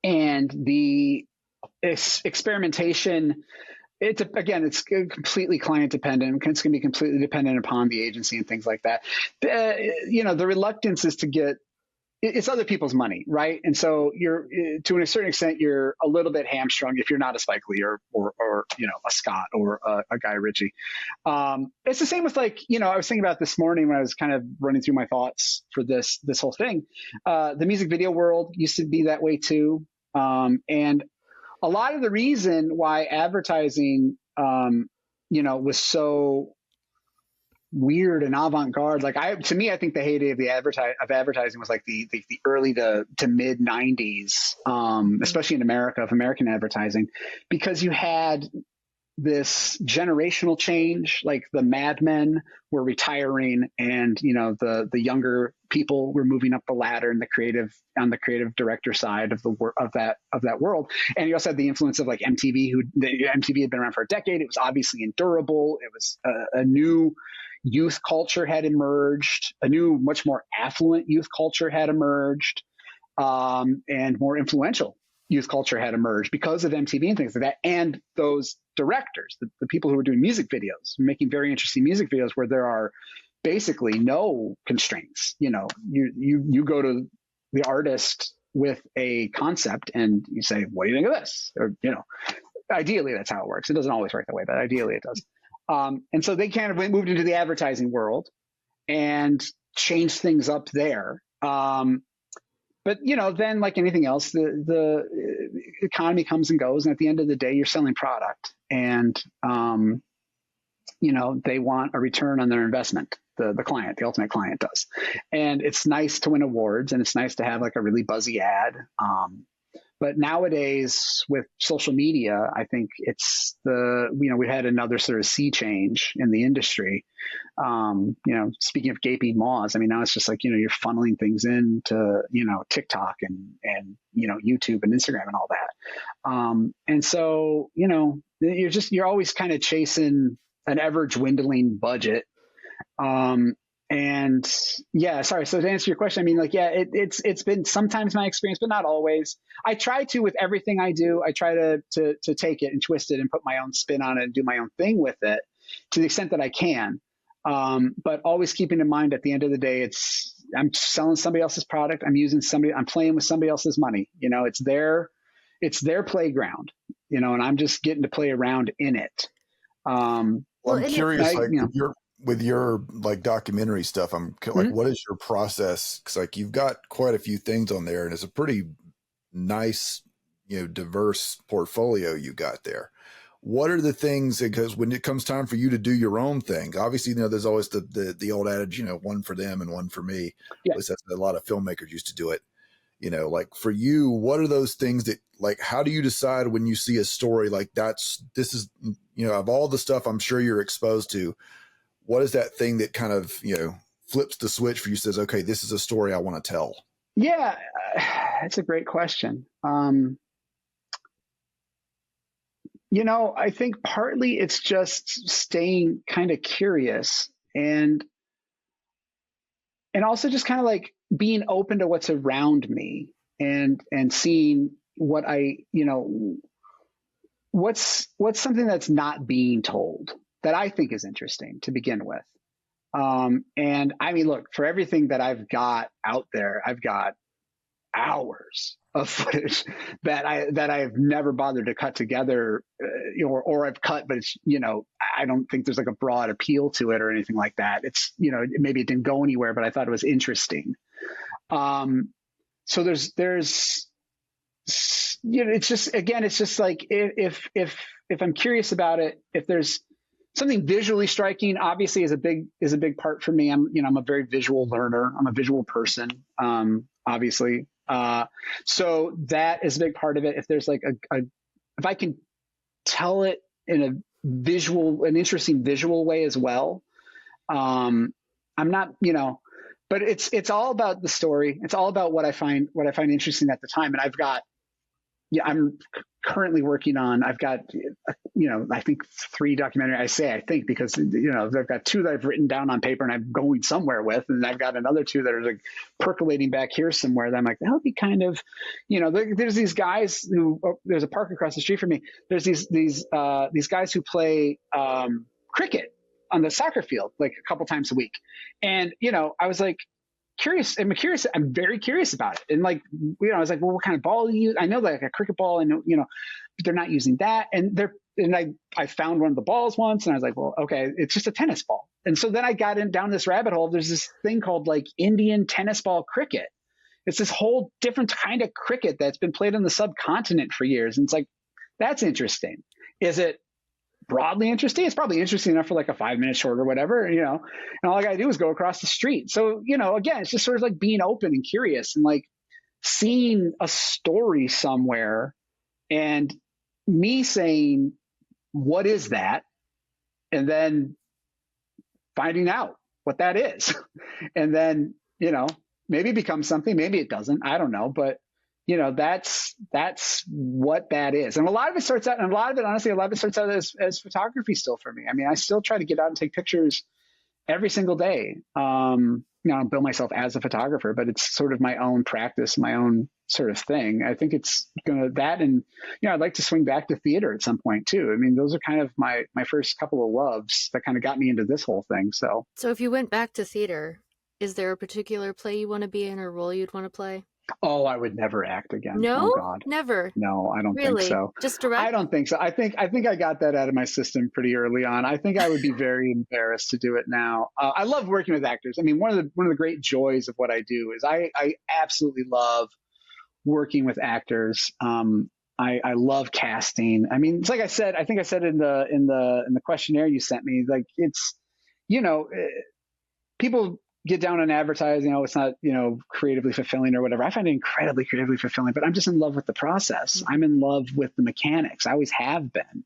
the experimentation, it's completely client dependent. It's going to be completely dependent upon the agency and things like that. The reluctance is to get it's other people's money, right? And so you're, to a certain extent, you're a little bit hamstrung if you're not a Spike Lee or a Scott or a Guy Ritchie. It's the same with I was thinking about this morning when I was kind of running through my thoughts for this whole thing. The music video world used to be that way too, and a lot of the reason why advertising, was so weird and avant-garde. To me, I think the heyday of advertising was like the early to mid 90s, especially in America, of American advertising, because you had this generational change. Like the Mad Men were retiring, and the younger people were moving up the ladder in the creative director side of that world. And you also had the influence of like MTV. MTV had been around for a decade. It was obviously endurable. It was a new youth culture had emerged. A new, much more affluent youth culture had emerged, and more influential youth culture had emerged because of MTV and things like that. And those directors, the people who were doing music videos, making very interesting music videos where there are basically no constraints. You go to the artist with a concept and you say, what do you think of this? Or, ideally that's how it works. It doesn't always work that way, but ideally it does. And so they kind of moved into the advertising world and changed things up there. But then, like anything else, the economy comes and goes, and at the end of the day, you're selling product, and they want a return on their investment. The client, the ultimate client, does, and it's nice to win awards, and it's nice to have like a really buzzy ad. But nowadays, with social media, I think it's we had another sort of sea change in the industry. Speaking of gaping maws, I mean, now it's just like, you're funneling things into, TikTok and YouTube and Instagram and all that. And so, you're always kind of chasing an ever dwindling budget. And yeah, sorry. So to answer your question, I mean, it's been sometimes my experience, but not always. I try to, with everything I do, I try to take it and twist it and put my own spin on it and do my own thing with it to the extent that I can. But always keeping in mind, at the end of the day, I'm selling somebody else's product. I'm playing with somebody else's money. It's their playground, and I'm just getting to play around in it. I'm curious, with your like documentary stuff, I'm like, what is your process? Cause like you've got quite a few things on there, and it's a pretty nice, diverse portfolio you got there. What are the things, because when it comes time for you to do your own thing, obviously, there's always the old adage, one for them and one for me. Yeah. At least that's a lot of filmmakers used to do it. Like for you, what are those things that, like, how do you decide when you see a story like this is, of all the stuff I'm sure you're exposed to, what is that thing that kind of, flips the switch for you, says, okay, this is a story I want to tell? Yeah, that's a great question. I think partly it's just staying kind of curious and also just kind of like being open to what's around me and seeing what what's something that's not being told that I think is interesting to begin with. And I mean, look, for everything that I've got out there, I've got hours of footage that I've never bothered to cut together, or I've cut, but it's, I don't think there's like a broad appeal to it or anything like that. It's, maybe it didn't go anywhere, but I thought it was interesting. So there's, it's just like, if I'm curious about it, if there's something visually striking, obviously is a big part for me. I'm a very visual learner. I'm a visual person, obviously. So that is a big part of it. If there's like if I can tell it in an interesting visual way as well, I'm not, but it's all about the story. It's all about what I find interesting at the time. And I'm currently working on, I've got, I think 3 documentaries. I think because, I've got 2 that I've written down on paper and I'm going somewhere with, and I've got another 2 that are like percolating back here somewhere that I'm like, that would be kind of, there's these guys there's a park across the street from me. There's these guys who play cricket on the soccer field like a couple times a week. And, I was like, curious. I'm very curious about it. And like, I was like, well, what kind of ball do you use? I know like a cricket ball, and but they're not using that. And I found one of the balls once, and I was like, well, okay, it's just a tennis ball. And so then I got down this rabbit hole. There's this thing called like Indian tennis ball cricket. It's this whole different kind of cricket that's been played on the subcontinent for years. And it's like, that's interesting. Is it broadly interesting? It's probably interesting enough for like a 5-minute short or whatever, and all I got to do is go across the street. So, again, it's just sort of like being open and curious and like seeing a story somewhere and me saying, what is that? And then finding out what that is. And then, maybe it becomes something, maybe it doesn't, I don't know. But, that's what that is. And a lot of it starts out, honestly, starts out as photography still for me. I mean, I still try to get out and take pictures every single day. I don't bill myself as a photographer, but it's sort of my own practice, my own sort of thing. I think it's that. And, I'd like to swing back to theater at some point too. I mean, those are kind of my first couple of loves that kind of got me into this whole thing. So if you went back to theater, is there a particular play you want to be in or role you'd want to play? Oh, I would never act again. No, oh, God. Never. No, I don't think so. Just direct? I don't think so. I think I got that out of my system pretty early on. I think I would be very embarrassed to do it now. I love working with actors. I mean, one of the great joys of what I do is I absolutely love working with actors. I love casting. I mean, it's like I said. I think I said in the questionnaire you sent me. Like it's, people get down on advertising, it's not, creatively fulfilling or whatever. I find it incredibly creatively fulfilling, but I'm just in love with the process. I'm in love with the mechanics. I always have been.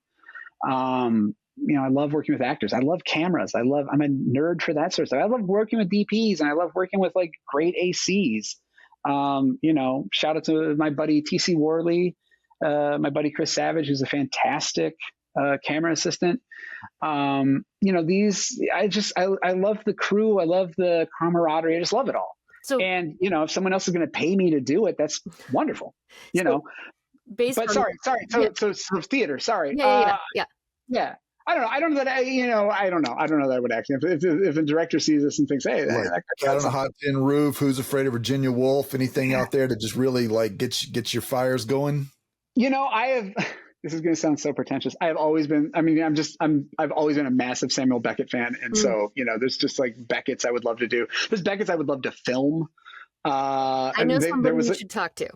I love working with actors. I love cameras. I'm a nerd for that sort of stuff. I love working with DPs, and I love working with like great ACs. Shout out to my buddy TC Worley, my buddy Chris Savage, who's a fantastic camera assistant. I love the crew. I love the camaraderie. I just love it all. So, and if someone else is going to pay me to do it, that's wonderful. So theater. Sorry. Yeah. I don't know. I don't know that I don't know that I would actually. If a director sees this and thinks, "Hey, Cat on a Hot Tin Roof," Who's Afraid of Virginia Woolf? Anything out there to just really like get your fires going? I have. This is going to sound so pretentious. I've always been a massive Samuel Beckett fan. And so, there's just like Beckett's I would love to do. There's Beckett's I would love to film. I know somebody you should talk to.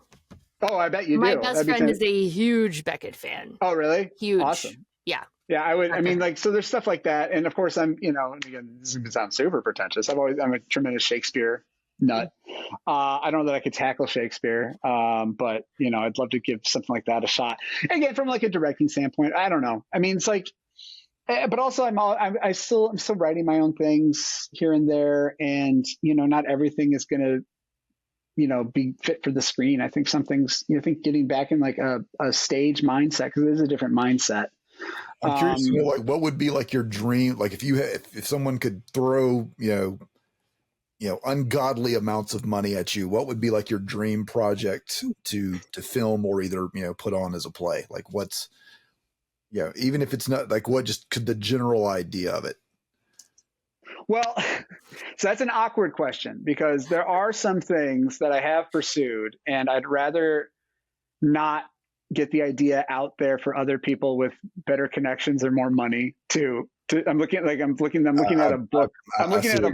Oh, I bet you do. My best friend is a huge Beckett fan. Oh, really? Huge. Awesome. Yeah. Yeah, I would. Okay. I mean, like, so there's stuff like that. And of course and again, this is going to sound super pretentious. I'm a tremendous Shakespeare nut. I don't know that I could tackle Shakespeare, but I'd love to give something like that a shot. Again, from like a directing standpoint, I don't know. I mean, it's like, but also I'm still writing my own things here and there, and not everything is going to be fit for the screen. I think some things, I think getting back in like a stage mindset, because it is a different mindset. I'm curious to know, like, what would be like your dream? Like if someone could throw, ungodly amounts of money at you, what would be like your dream project to film or either, put on as a play? Like what's, even if it's not like what, just the general idea of it. Well, so that's an awkward question because there are some things that I have pursued and I'd rather not get the idea out there for other people with better connections or more money I'm looking at a book. I'm looking at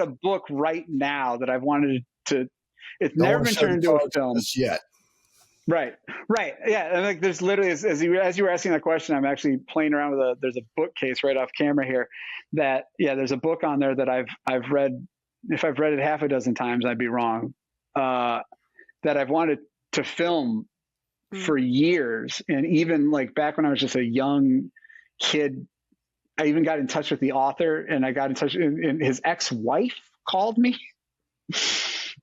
a book right now that I've wanted to. It's never been turned into a film yet. Right. Yeah, and like there's literally as you were asking that question, I'm actually playing around with there's a bookcase right off camera here. There's a book on there that I've read. If I've read it half a dozen times, I'd be wrong. That I've wanted to film for years, and even like back when I was just a young kid. I even got in touch with the author, and I got in touch, and his ex-wife called me,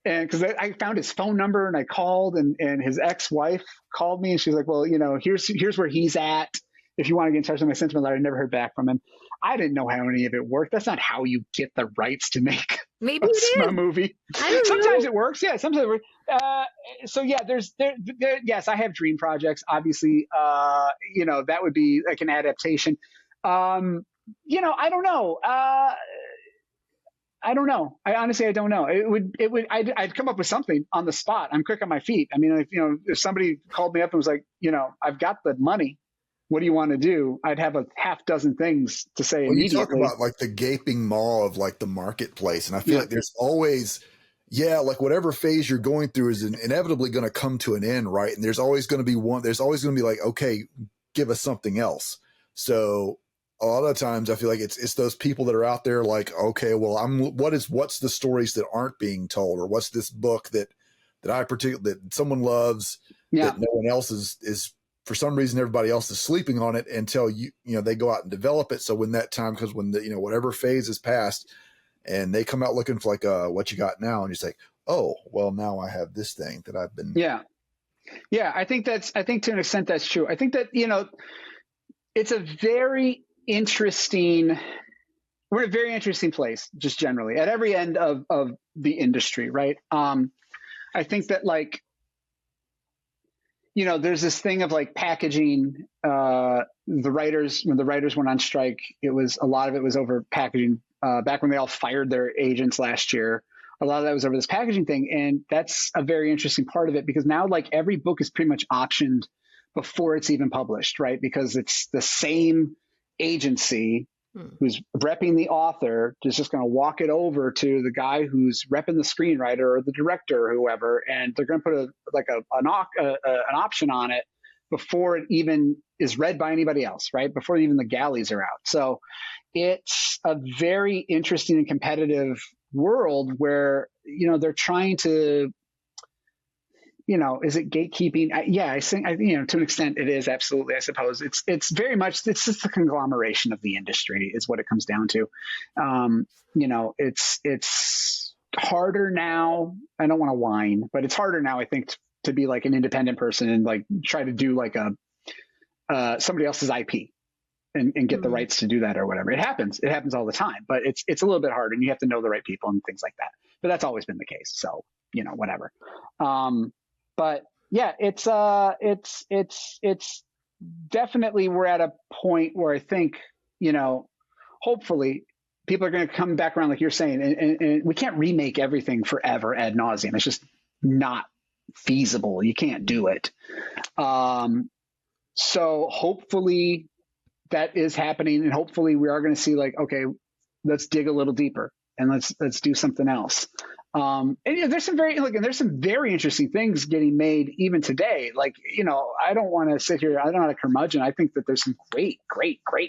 and because I found his phone number, and I called, and his ex-wife called me, and she's like, "Well, here's where he's at. If you want to get in touch with him, I sent him a letter. I never heard back from him." I didn't know how any of it worked. That's not how you get the rights to make a movie. Sometimes it works. Yeah, sometimes it works. So yeah, yes, I have dream projects. Obviously, that would be like an adaptation. I don't know. I don't know. I honestly, I don't know. I'd come up with something on the spot. I'm quick on my feet. I mean, if somebody called me up and was like, I've got the money, what do you want to do? I'd have a half dozen things to say Well, you talk immediately. about like the gaping maw of like the marketplace. And I feel like there's always, like whatever phase you're going through is inevitably going to come to an end. Right. And there's always going to be like, okay, give us something else. So a lot of times I feel like it's those people that are out there like, okay, well, what's the stories that aren't being told, or what's this book that someone loves that no one else is for some reason, everybody else is sleeping on it until they go out and develop it. So when that time comes, when whatever phase is passed and they come out looking for like, what you got now. And you're like, oh, well, now I have this thing that I've been. Yeah. Yeah. I think to an extent that's true. I think that, it's a very interesting, we're in a very interesting place just generally at every end of the industry. Right. I think that like, there's this thing of like packaging, when the writers went on strike, a lot of it was over packaging, back when they all fired their agents last year, a lot of that was over this packaging thing. And that's a very interesting part of it, because now like every book is pretty much optioned before it's even published, right? Because it's the same agency who's repping the author is just going to walk it over to the guy who's repping the screenwriter or the director or whoever, and they're going to put an option on it before it even is read by anybody else, right? Before even the galleys are out. So it's a very interesting and competitive world where they're trying to, is it gatekeeping? Yeah, I think to an extent it is, absolutely. I suppose it's very much, it's just the conglomeration of the industry is what it comes down to. It's harder now. I don't want to whine, but it's harder now, I think, to be like an independent person and like try to do like somebody else's IP and get the rights to do that or whatever. It happens all the time, but it's a little bit harder, and you have to know the right people and things like that. But that's always been the case. So, whatever. But yeah, it's definitely, we're at a point where I think, hopefully people are going to come back around, like you're saying, and we can't remake everything forever ad nauseum. It's just not feasible. You can't do it. So hopefully that is happening, and hopefully we are going to see like, okay, let's dig a little deeper and let's do something else. And there's some very interesting things getting made even today. Like, I don't want to sit here, I don't want to curmudgeon. I think that there's some great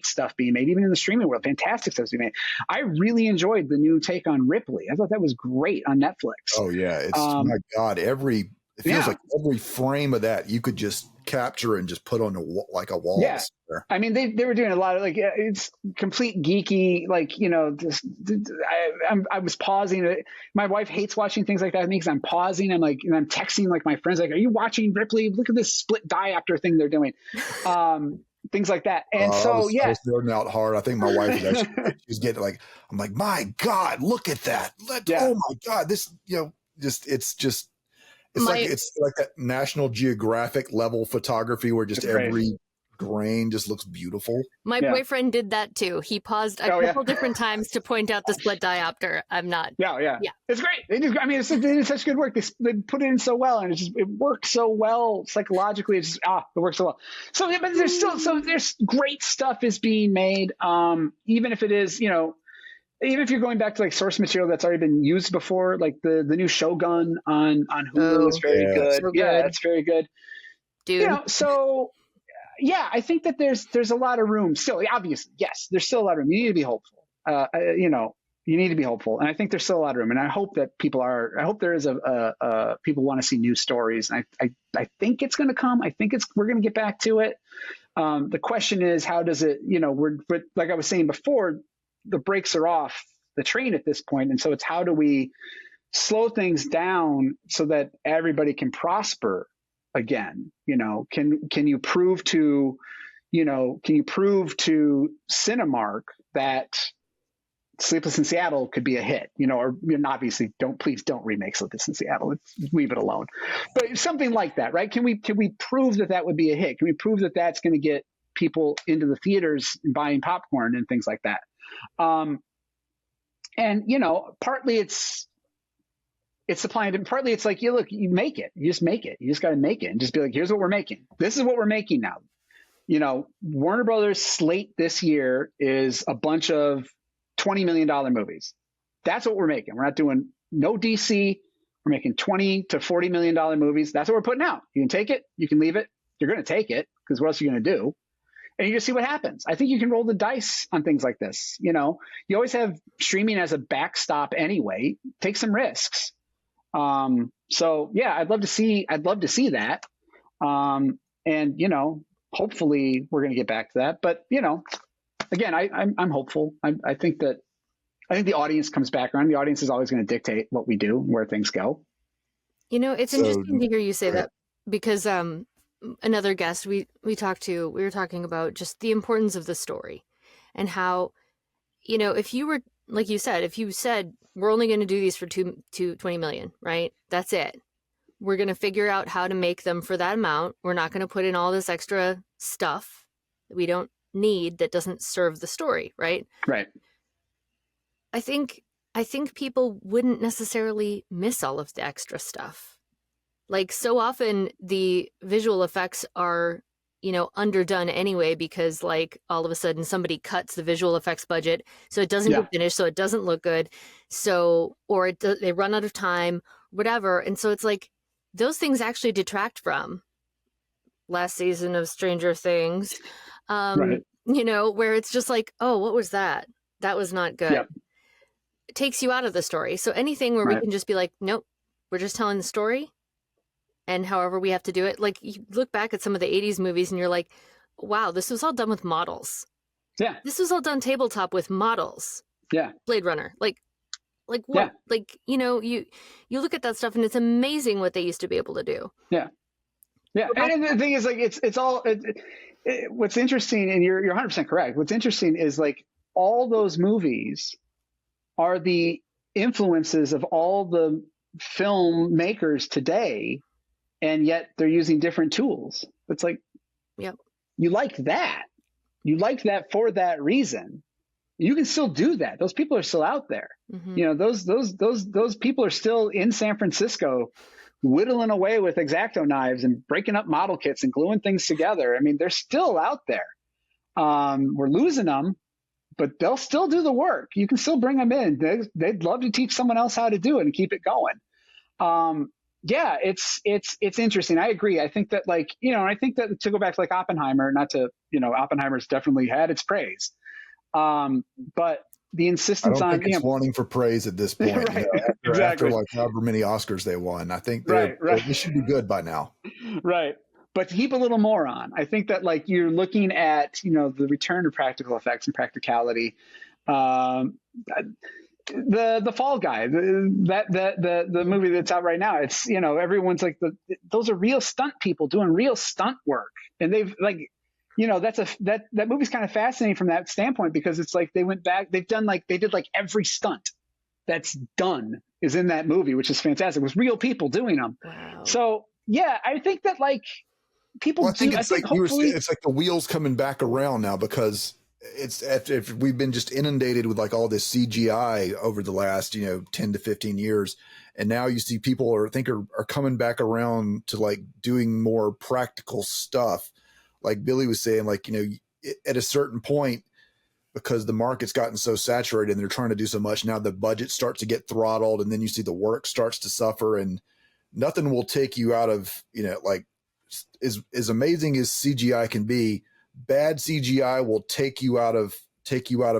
stuff being made, even in the streaming world. Fantastic stuff being made. I really enjoyed the new take on Ripley. I thought that was great on Netflix. Oh yeah. It's my God. It feels like every frame of that you could just capture and just put on like a wall. Yeah. I mean, they were doing a lot of like, it's complete geeky, like, I was pausing. My wife hates watching things like that with me because I'm pausing. I'm like, and I'm texting like my friends, like, are you watching Ripley? Look at this split diopter thing they're doing. Things like that. And I was throwing out hard. I think my wife was getting like, I'm like, my God, look at that. Oh my God, this, it's like that National Geographic level photography where just every grain just looks beautiful. My boyfriend did that too. He paused a couple different times to point out the split diopter. I'm not. Yeah. It's great. They did such good work. They put it in so well, and it works so well psychologically. It works so well. So, but there's great stuff is being made. Even if it is, even if you're going back to like source material that's already been used before, like the new Shogun on Hulu is very good. So good. It's very good. Dude. Yeah, I think that there's a lot of room still. Obviously, yes, there's still a lot of room. You need to be hopeful. You need to be hopeful, and I think there's still a lot of room. And I hope that people are. I hope there is people want to see new stories. And I think it's going to come. I think we're going to get back to it. The question is, how does it? But like I was saying before, the brakes are off the train at this point, and so it's how do we slow things down so that everybody can prosper again? Can you prove to Cinemark that Sleepless in Seattle could be a hit? Or obviously please don't remake Sleepless in Seattle. Leave it alone. But something like that, right? Can we prove that would be a hit? Can we prove that that's going to get people into the theaters and buying popcorn and things like that? And, partly it's supply and partly it's like, look, you make it. You just make it. You just got to make it and just be like, here's what we're making. This is what we're making now. Warner Brothers slate this year is a bunch of $20 million movies. That's what we're making. We're not doing no DC. We're making $20 to $40 million movies. That's what we're putting out. You can take it. You can leave it. You're going to take it because what else are you going to do? And you just see what happens. I think you can roll the dice on things like this. You always have streaming as a backstop anyway. Take some risks. So yeah, I'd love to see that. And hopefully we're going to get back to that. But again, I'm hopeful. I think the audience comes back around. The audience is always going to dictate what we do, where things go. It's interesting to hear you say that because another guest we were talking about just the importance of the story and how, if you were, like you said, if you said we're only going to do these for 20 million, right? That's it. We're going to figure out how to make them for that amount. We're not going to put in all this extra stuff that we don't need that doesn't serve the story, right? Right. I think people wouldn't necessarily miss all of the extra stuff. Like so often the visual effects are, underdone anyway, because like all of a sudden somebody cuts the visual effects budget. So it doesn't get finished. So it doesn't look good. So, or they run out of time, whatever. And so it's like those things actually detract from last season of Stranger Things, Right. Where it's just like, oh, what was that? That was not good. Yep. It takes you out of the story. So anything where we can just be like, nope, we're just telling the story. And however we have to do it, like you look back at some of the 80s movies and you're like, wow, this was all done with models. Yeah. This was all done tabletop with models. Yeah. Blade Runner. Like what? Yeah. Like, you look at that stuff and it's amazing what they used to be able to do. Yeah. Yeah. And the thing is like, it's all, what's interesting, and you're 100% correct. What's interesting is like all those movies are the influences of all the filmmakers today. And yet they're using different tools. It's like, yep. You like that. You like that for that reason. You can still do that. Those people are still out there. Mm-hmm. Those people are still in San Francisco whittling away with X-Acto knives and breaking up model kits and gluing things together. I mean, they're still out there. We're losing them, but they'll still do the work. You can still bring them in. They'd love to teach someone else how to do it and keep it going. Yeah, it's interesting. I agree. I think that I think that to go back to like Oppenheimer, Oppenheimer's definitely had its praise. But the insistence I don't think it's wanting for praise at this point. Right, after like however many Oscars they won. I think they should be good by now. Right. But to keep a little more on, I think that like you're looking at, the return to practical effects and practicality. The Fall Guy, the movie that's out right now, it's, everyone's like those are real stunt people doing real stunt work. And they've like, that movie's kind of fascinating from that standpoint, because it's like they went back, they did like every stunt that's done is in that movie, which is fantastic. It was real people doing them. Wow. So yeah, I think that like people it's like the wheels coming back around now, because it's after we've been just inundated with like all this CGI over the last 10 to 15 years, and now you see people are coming back around to like doing more practical stuff. Like Billy was saying, like at a certain point, because the market's gotten so saturated and they're trying to do so much now, the budget starts to get throttled, and then you see the work starts to suffer, and nothing will take you out of like as amazing as CGI can be. Bad CGI will take you out of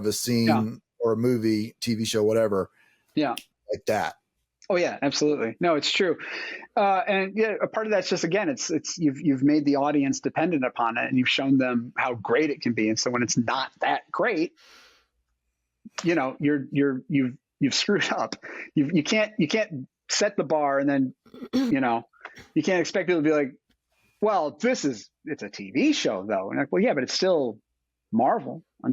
a scene or a movie, TV show, whatever. Yeah. Like that. Oh yeah, absolutely. No, it's true. And yeah, a part of that's just, again, it's you've made the audience dependent upon it, and you've shown them how great it can be. And so when it's not that great, you've screwed up. You can't set the bar and then, you can't expect people to be like, well, it's a TV show though. And like, well, yeah, but it's still Marvel. I'm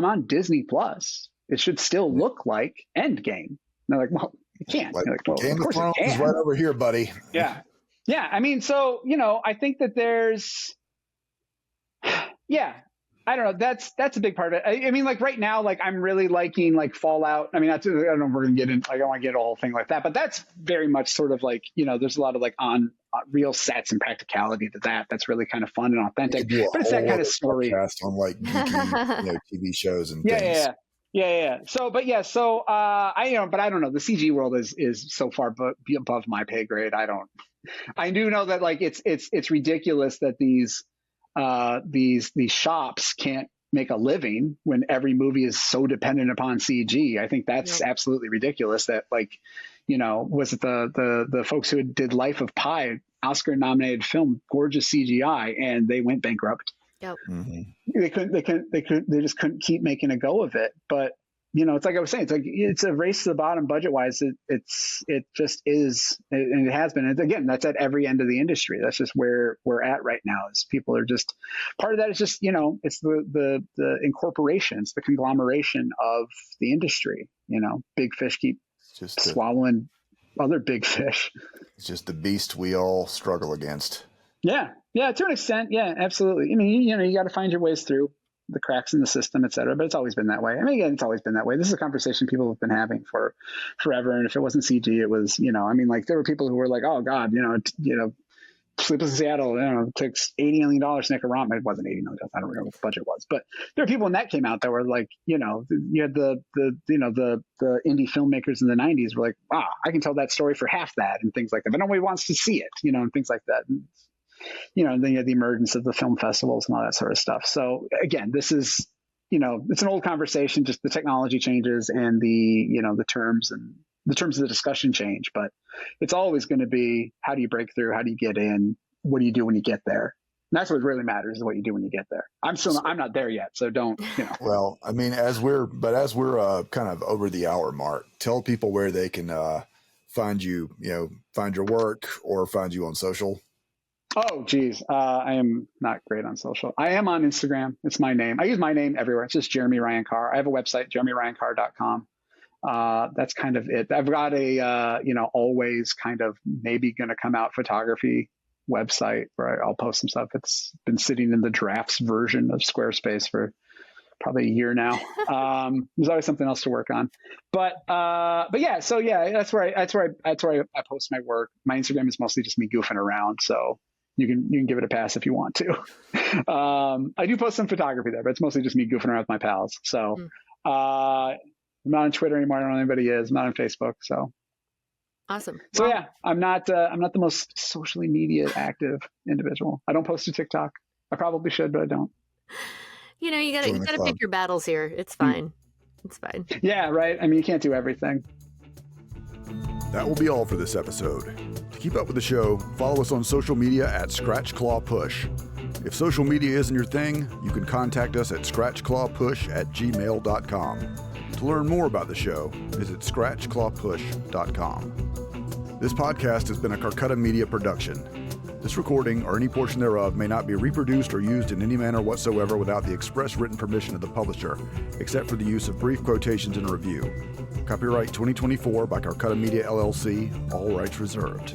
on Disney Plus. It should still look like Endgame. And they're like, well, you can't. Like, like, well, Game of Thrones is right over here, buddy. Yeah. Yeah. I mean, so, I think that there's, yeah, I don't know. That's a big part of it. I mean, like right now, like I'm really liking like Fallout. I mean, I don't know if we're gonna get in. I don't want to get a whole thing like that, but that's very much sort of like, there's a lot of like on real sets and practicality to that. That's really kind of fun and authentic. But it's that kind of story on like geeky, TV shows and things. Yeah. So but I don't know. The CG world is so far above my pay grade. I do know that like it's ridiculous that these shops can't make a living when every movie is so dependent upon CG. I think that's absolutely ridiculous. That like, was it the folks who did Life of Pi, Oscar nominated film, gorgeous CGI, and they went bankrupt. Yep. Mm-hmm. They just couldn't keep making a go of it. But it's like I was saying, it's a race to the bottom budget wise. It just is, and it has been. And again, that's at every end of the industry. That's just where we're at right now. Is people are just, part of that is just, it's the incorporation, it's the conglomeration of the industry. Big fish keep swallowing other big fish. It's just the beast we all struggle against. Yeah, to an extent. Yeah, absolutely. I mean, you got to find your ways through the cracks in the system, et cetera. But it's always been that way. I mean, again, it's always been that way. This is a conversation people have been having for forever. And if it wasn't CG, it was, like there were people who were like, oh God, Sleepless in Seattle, it takes $80 million to make a romp. It wasn't $80 million. I don't remember what the budget was, but there are people when that came out that were like, you had the indie filmmakers in the 90s were like, wow, I can tell that story for half that and things like that. But nobody wants to see it, and things like that. And, and then you had the emergence of the film festivals and all that sort of stuff. So again, this is, it's an old conversation, just the technology changes and the terms of the discussion change, but it's always going to be, how do you break through? How do you get in? What do you do when you get there? And that's what really matters, is what you do when you get there. I'm not there yet. So don't, Well, I mean, as we're kind of over the hour mark, tell people where they can find you, find your work or find you on social. Oh, geez. I am not great on social. I am on Instagram. It's my name. I use my name everywhere. It's just Jeremy Ryan Carr. I have a website, jeremyryancarr.com. That's kind of it. I've got a, always kind of maybe going to come out photography website where I'll post some stuff. It's been sitting in the drafts version of Squarespace for probably a year now. There's always something else to work on, but yeah, so yeah, that's where I post my work. My Instagram is mostly just me goofing around. So you can give it a pass if you want to. I do post some photography there, but it's mostly just me goofing around with my pals. So, I'm not on Twitter anymore. I don't know anybody is. I'm not on Facebook. So awesome. So yeah, I'm not the most socially media active individual. I don't post to TikTok. I probably should, but I don't. You gotta pick your battles here. It's fine. It's fine. Yeah, right. I mean, you can't do everything. That will be all for this episode. To keep up with the show, follow us on social media at ScratchClawPush. If social media isn't your thing, you can contact us at scratchclawpush@gmail.com. To learn more about the show, visit scratchclawpush.com. This podcast has been a Carcutta Media production. This recording, or any portion thereof, may not be reproduced or used in any manner whatsoever without the express written permission of the publisher, except for the use of brief quotations in a review. Copyright 2024 by Carcutta Media, LLC, all rights reserved.